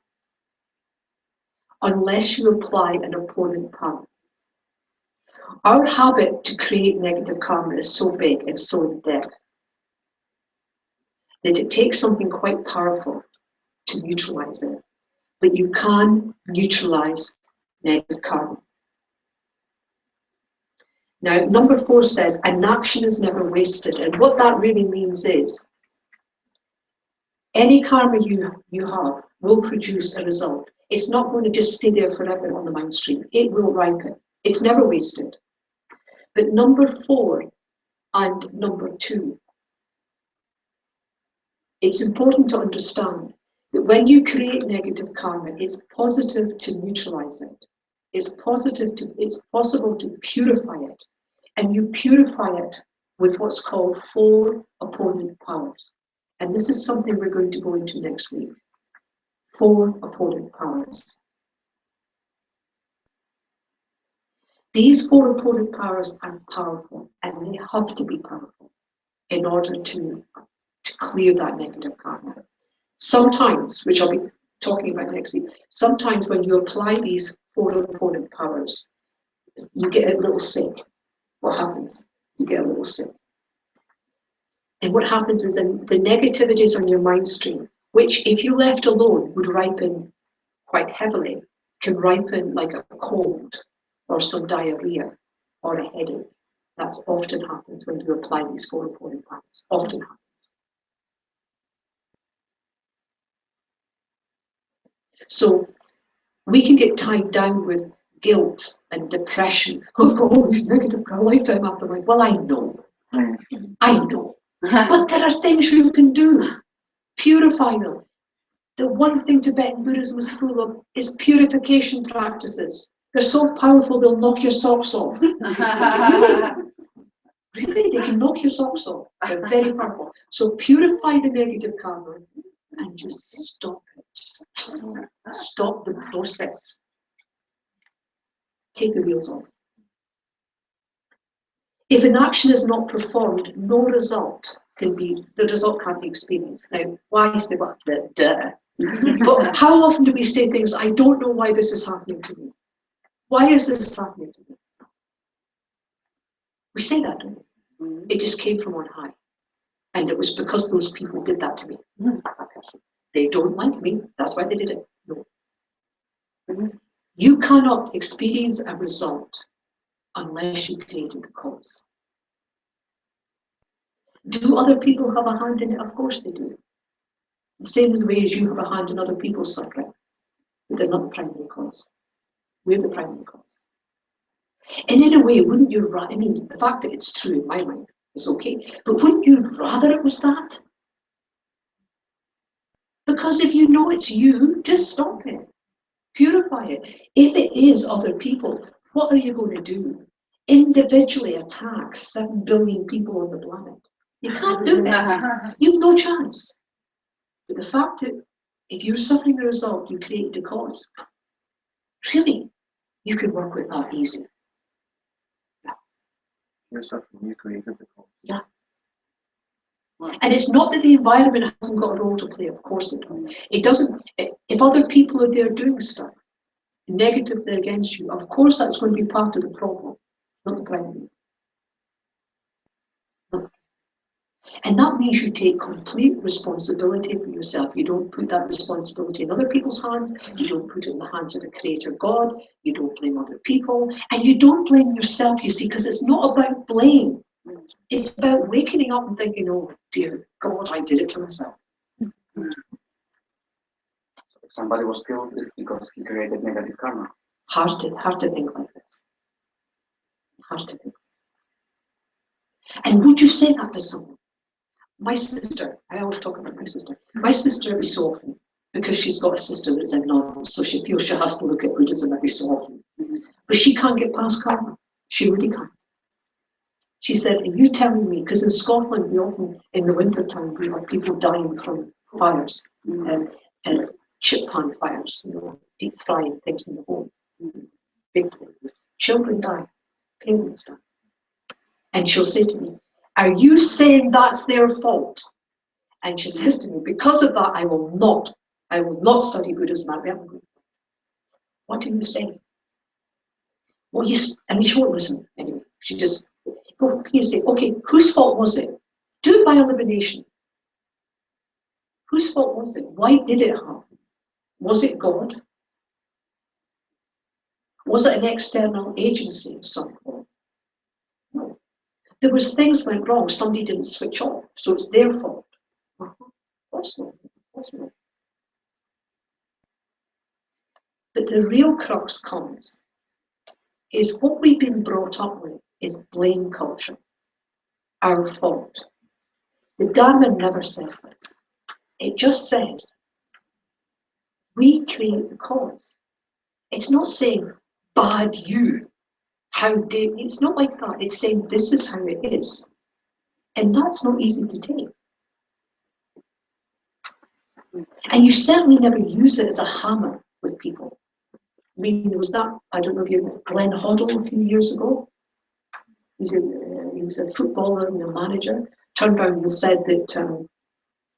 unless you apply an opponent karma. Our habit to create negative karma is so big and so in depth that it takes something quite powerful to neutralize it. But you can neutralize negative karma. Now, number 4 says, an action is never wasted. And what that really means is, any karma you have will produce a result. It's not going to just stay there forever on the mind stream. It will ripen. It's never wasted. But number 4 and number 2 it's important to understand that when you create negative karma, it's positive to neutralize it. It's possible to purify it. And you purify it with what's called 4 opponent powers. And this is something we're going to go into next week. 4 opponent powers. These 4 opponent powers are powerful, and they have to be powerful in order to clear that negative karma. Sometimes, which I'll be talking about next week, sometimes when you apply these 4 opponent powers, you get a little sick. What happens? You get a little sick. And what happens is the negativities on your mind stream, which if you left alone would ripen quite heavily, can ripen like a cold or some diarrhea or a headache. That's often happens when you apply these 4 opponent powers. Often happens. So we can get tied down with guilt and depression. I've got all these negative lifetime after life. Well, I know. I know. But there are things you can do. Purify them. The one thing Tibetan Buddhism is full of is purification practices. They're so powerful they'll knock your socks off. Really, they can knock your socks off. They're very powerful. So purify the negative karma and just stop it. Stop the process. Take the wheels off. If an action is not performed, no result can be, the result can't be experienced. Now, why is the duh? But how often do we say things, I don't know why this is happening to me? Why is this happening to me? We say that, don't we? It just came from on high. And it was because those people did that to me. That person. They don't like me, that's why they did it. No. You cannot experience a result unless you created the cause. Do other people have a hand in it? Of course they do. The same as the way as you have a hand in other people's suffering. But they're not the primary cause. We're the primary cause. And in a way, wouldn't you rather, I mean, the fact that it's true in my mind is okay, but wouldn't you rather it was that? Because if you know it's you, just stop it. Purify it. If it is other people, what are you going to do? Individually attack 7 billion people on the planet? You can't do that. You've no chance. But the fact that if you're suffering the result, you created the cause, really, you can work with that easy. Yeah. You're suffering, you created the cause. Yeah. And it's not that the environment hasn't got a role to play, of course it does. It doesn't, if other people are there doing stuff negatively against you, of course that's going to be part of the problem, not the primary. And that means you take complete responsibility for yourself. You don't put that responsibility in other people's hands. You don't put it in the hands of the Creator God. You don't blame other people. And you don't blame yourself, you see, because it's not about blame. It's about waking up and thinking, oh dear God, I did it to myself. So if somebody was killed, it's because he created negative karma. Hard to think like this. Hard to think. And would you say that to someone? My sister, I always talk about my sister. My sister is so often, because she's got a sister that's in non, so she feels she has to look at Buddhism every so often. But she can't get past karma. She really can't. She said, are you telling me, because in Scotland, we often, in the winter time, we have people dying from fires, and chip pan fires, you know, deep frying things in the home. Big things. Children die, parents die. And she'll say to me, are you saying that's their fault? And she says to me, because of that, I will not study Buddhism. What do you say? Well, I mean, she won't listen anyway. She just, well, you say, okay, whose fault was it? Do it by elimination. Whose fault was it? Why did it happen? Was it God? Was it an external agency of some form? No. There was things went wrong. Somebody didn't switch off, so it's their fault. Of course not. Of course not. But the real crux comes is what we've been brought up with is blame culture. Our fault. The Dharma never says this. It just says, we create the cause. It's not saying, bad you, how dare, it's not like that. It's saying, this is how it is. And that's not easy to take. And you certainly never use it as a hammer with people. I mean, there was that, I don't know if you know Glenn Hoddle a few years ago. He was a footballer and a manager. Turned around and said that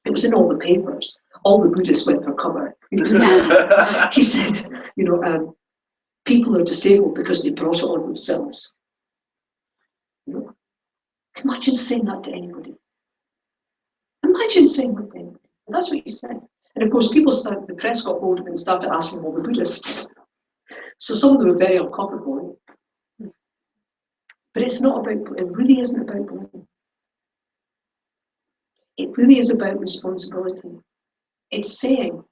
it was in all the papers. All the Buddhists went for cover. He said, people are disabled because they brought it on themselves. Imagine saying that to anybody. Imagine saying that to anybody. And that's what he said. And of course, the press got hold of it and started asking all the Buddhists. So some of them were very uncomfortable. But it's not about, it really isn't about blame. It really is about responsibility. It's saying,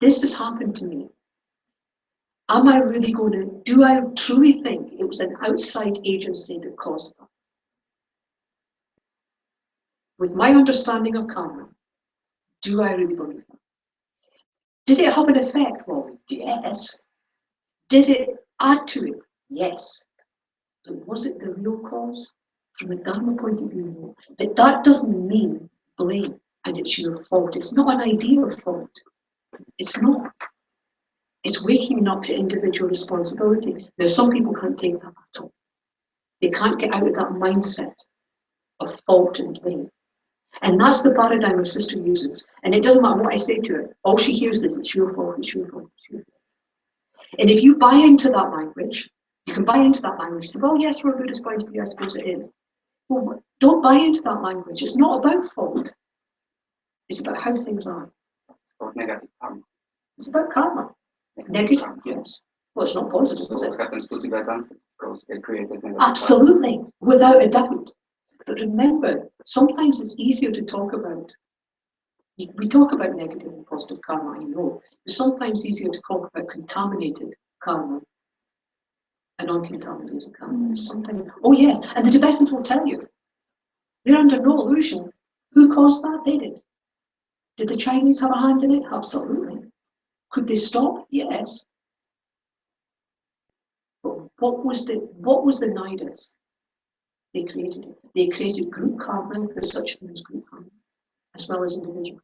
this has happened to me. Am I really going to, do I truly think it was an outside agency that caused that? With my understanding of karma, do I really believe that? Did it have an effect? Well, yes. Did it add to it? Yes. But was it the real cause? From a Dharma point of view, no. But that doesn't mean blame and it's your fault. It's not an idea of fault. It's not. It's waking up to individual responsibility. Now, some people can't take that at all. They can't get out of that mindset of fault and blame. And that's the paradigm my sister uses. And it doesn't matter what I say to her. All she hears is, it's your fault, it's your fault, it's your fault. And if you buy into that language, you can buy into that language. Say, well, yes, from a Buddhist point of view, I suppose it is. Well, don't buy into that language. It's not about fault. It's about how things are. It's about negative karma. It's about karma. Negative, yes. Well, it's not positive, So is what it? happens to Tibetans is because they created negative Absolutely, without a doubt. But remember, sometimes it's easier to talk about. We talk about negative and positive karma, I know. It's sometimes easier to talk about contaminated karma and uncontaminated karma. Sometimes, oh yes, and the Tibetans will tell you. They're under no illusion. Who caused that? They did. Did the Chinese have a hand in it? Absolutely. Could they stop? Yes. But what was the nidus? They created it. They created group karma. There's such a thing as group karma, as well as individual.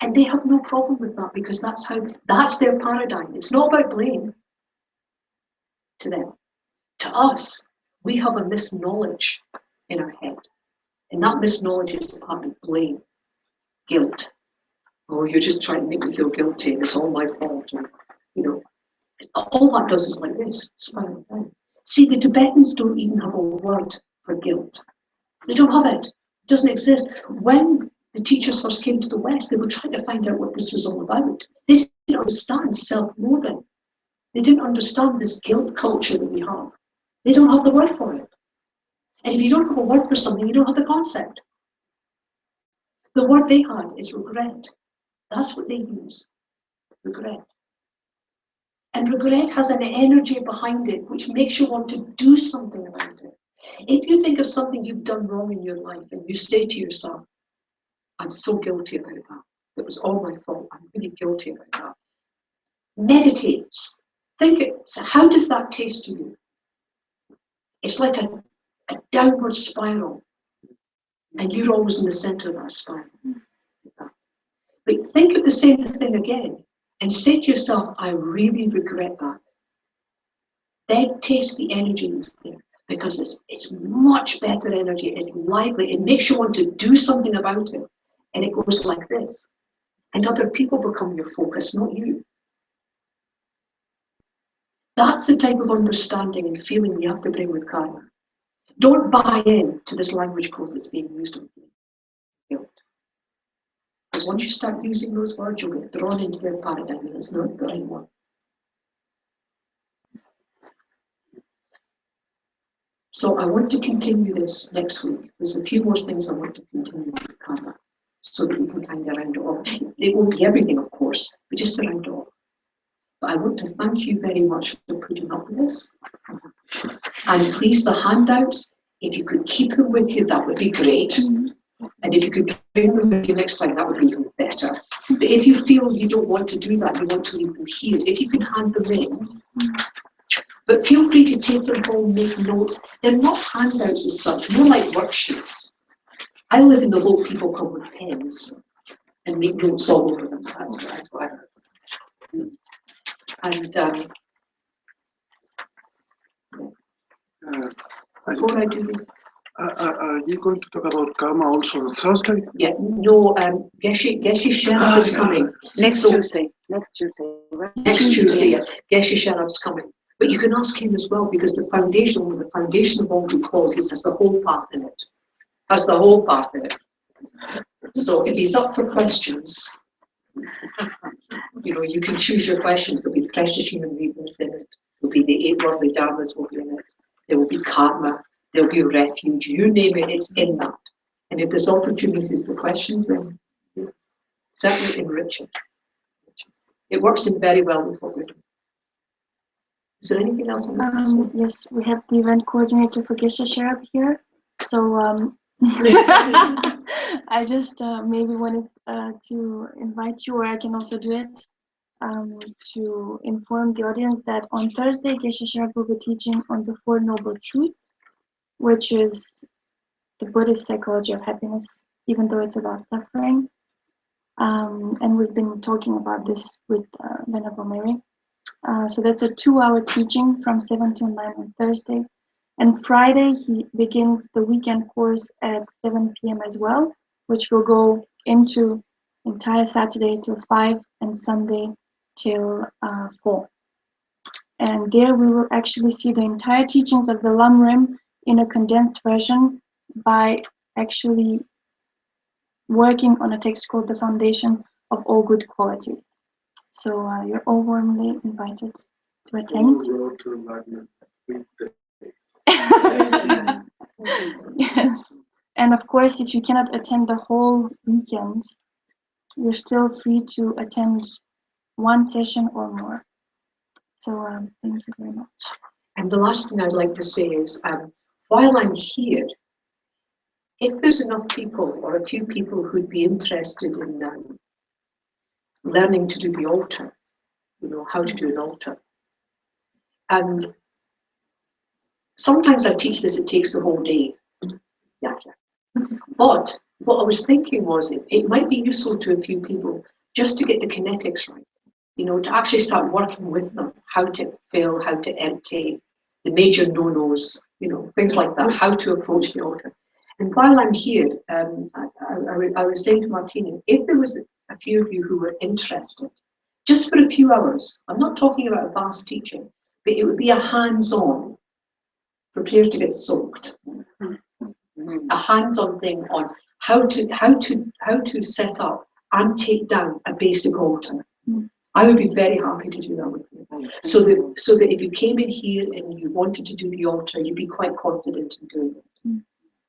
And they have no problem with that because that's their paradigm. It's not about blame to them. To us, we have a misknowledge in our head. And that misknowledge is the part of blame, guilt. Oh, you're just trying to make me feel guilty and it's all my fault. And, all that does is like this, spiral down. See, the Tibetans don't even have a word for guilt. They don't have it. It doesn't exist. When the teachers first came to the West, they were trying to find out what this was all about. They didn't understand self-loathing. They didn't understand this guilt culture that we have. They don't have the word for it. And if you don't have a word for something, you don't have the concept. The word they had is regret. That's what they use. Regret. And regret has an energy behind it which makes you want to do something about it. If you think of something you've done wrong in your life and you say to yourself, I'm so guilty about that. It was all my fault. I'm really guilty about that. Meditate. Think it. So how does that taste to you? It's like a downward spiral. And you're always in the center of that spiral. But think of the same thing again and say to yourself, I really regret that. Then taste the energy that's there because it's much better energy. It's lively. It makes you want to do something about it. And it goes like this. And other people become your focus, not you. That's the type of understanding and feeling you have to bring with karma. Don't buy in to this language code that's being used on guilt. Because once you start using those words, you'll get drawn into their paradigm and it's not the right one. So I want to continue this next week. There's a few more things I want to continue with karma so that we can kind of round it off. It won't be everything, of course, but just to round it off. But I want to thank you very much for putting up with this. And please, the handouts, if you could keep them with you, that would be great. And if you could bring them with you next time, that would be even better. But if you feel you don't want to do that, you want to leave them here, if you can hand them in, but feel free to take them home, make notes. They're not handouts as such, more like worksheets. I live in the hope people come with pens and make notes all over them. That's what I heard. And before I do, Are you going to talk about karma also on Thursday? yeah, no, Geshe Sheriff is coming. Next So- Tuesday. Next Tuesday, right? Next Tuesday, Yes. Geshe Sheriff's coming. But you can ask him as well, because the foundation of all good qualities has the whole path in it. Has the whole path in it. So if he's up for questions, you can choose your questions. There'll be precious human beings in it. There'll be the 8 worldly dharmas will be in it. There will be karma. There'll be refuge. You name it, it's in that. And if there's opportunities for questions, then certainly enrich it. It works in very well with what we're doing. Is there anything else? Yes, we have the event coordinator for Geshe Sharab here. So I just maybe wanted to invite you, or I can also do it, to inform the audience that on Thursday, Geshe Sharab will be teaching on the 4 Noble Truths, which is the Buddhist psychology of happiness, even though it's about suffering. And we've been talking about this with Venerable Mary. So that's a 2-hour teaching from 7 till 9 on Thursday. And Friday, he begins the weekend course at 7 p.m. as well, which will go into entire Saturday till 5 and Sunday till 4. And there we will actually see the entire teachings of the LAM RIM in a condensed version by actually working on a text called The Foundation of All Good Qualities. So you're all warmly invited to attend. Yes. And of course, if you cannot attend the whole weekend, you're still free to attend 1 session or more. So thank you very much. And the last thing I'd like to say is, while I'm here, if there's enough people or a few people who'd be interested in learning to do the altar, how to do an altar. And sometimes I teach this, it takes the whole day. Yeah. But what I was thinking was it might be useful to a few people just to get the kinetics right, to actually start working with them, how to fill, how to empty, the major no-nos, things like that, how to approach the altar. And while I'm here, I was saying to Martina, if there was a few of you who were interested, just for a few hours, I'm not talking about a vast teaching, but it would be a hands-on, prepare to get soaked, a hands-on thing on how to set up and take down a basic altar. I would be very happy to do that with you. So that if you came in here and you wanted to do the altar, you'd be quite confident in doing it.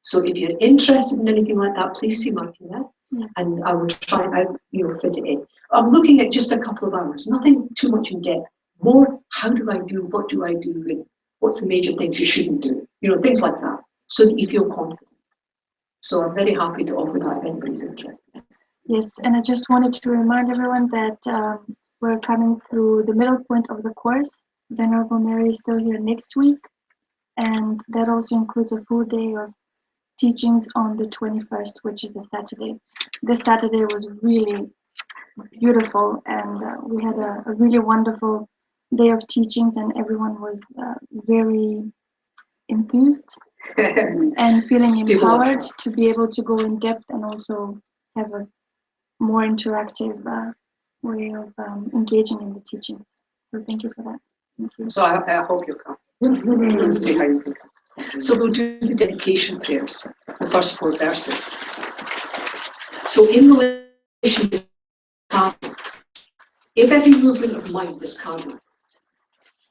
So if you're interested in anything like that, please see Martina, and I will try and fit it in. I'm looking at just a couple of hours, nothing too much in depth. More, how do I do? What do I do? And what's the major things you shouldn't do? Things like that, so that you feel confident. So I'm very happy to offer that if anybody's interested. Yes, and I just wanted to remind everyone that we're coming through the middle point of the course. Venerable Mary is still here next week, and that also includes a full day of teachings on the 21st, which is a Saturday. This Saturday was really beautiful, and we had a really wonderful day of teachings, and everyone was very enthused and feeling empowered to be able to go in depth and also have a more interactive way of engaging in the teachings. So thank you for that. Thank you. So I hope you'll come. Let's see how you can come. So we'll do the dedication prayers, the first 4 verses. So in relation to karma, if every movement of mind is karma,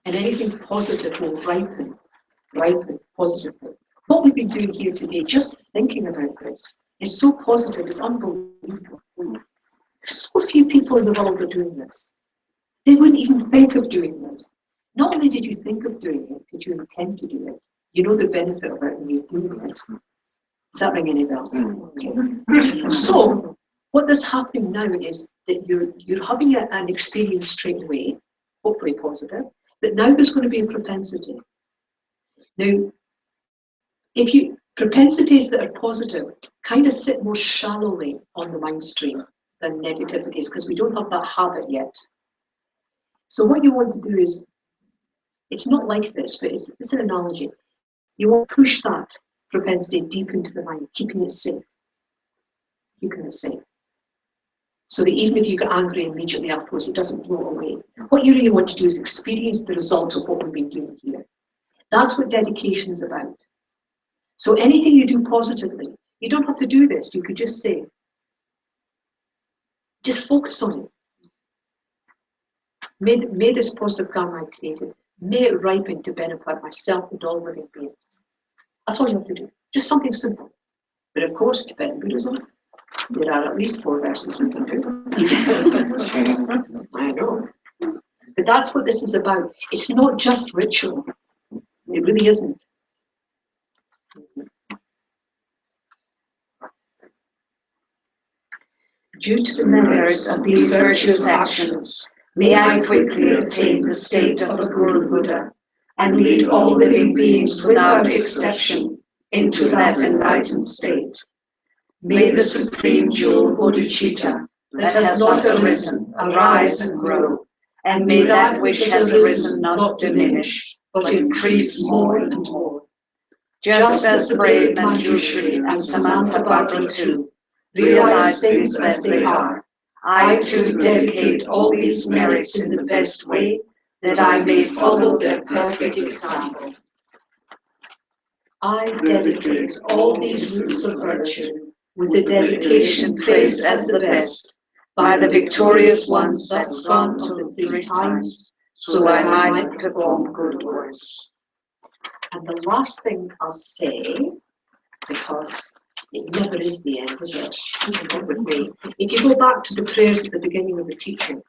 and anything positive will ripen positively. What we've been doing here today, just thinking about this, is so positive, it's unbelievable. So few people in the world are doing this. They wouldn't even think of doing this. Not only did you think of doing it, did you intend to do it? You know the benefit of it and you're doing it. Does that ring any bells? Okay. So, what is happening now is that you're having an experience straight away, hopefully positive, but now there's going to be a propensity. Now, propensities that are positive kind of sit more shallowly on the mind stream than negativities because we don't have that habit yet. So what you want to do is, it's not like this, but it's an analogy. You want to push that propensity deep into the mind, keeping it safe. Keeping it safe. So that even if you get angry immediately afterwards, it doesn't blow away. What you really want to do is experience the result of what we've been doing here. That's what dedication is about. So anything you do positively, you don't have to do this. You could just say, just focus on it. May this positive karma I created, may it ripen to benefit myself and all living beings. That's all you have to do. Just something simple. But of course, Tibetan Buddhism, there are at least 4 verses we can do. I know. But that's what this is about. It's not just ritual. It really isn't. Due to the merits of these virtuous actions, may I quickly attain the state of a Guru Buddha and lead all living beings without exception into that enlightened state. May the supreme jewel bodhicitta that has not arisen arise and grow, and may that which has arisen not diminish, but increase more and more. Just as the brave Manjushri and Samantabhadra too realize things as they are, I too dedicate all these merits in the best way, that I may follow their perfect example. I dedicate all these roots of virtue with the dedication praised as the best by the victorious ones thus gone to the 3 times, so I might perform good works. And the last thing I'll say, because it never is the end, is it? You can go with me. If you go back to the prayers at the beginning of the teaching,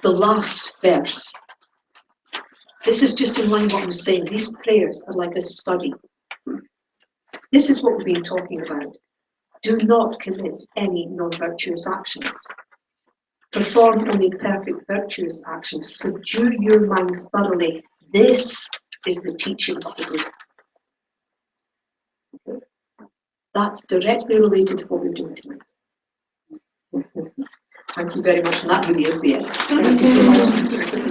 the last verse, this is just in line with what I'm saying. These prayers are like a study. This is what we've been talking about. Do not commit any non-virtuous actions. Perform only perfect virtuous actions. Subdue your mind thoroughly. This is the teaching of the Buddha. Okay. That's directly related to what we're doing tonight. Thank you very much, and that really is the end. Thank you so much.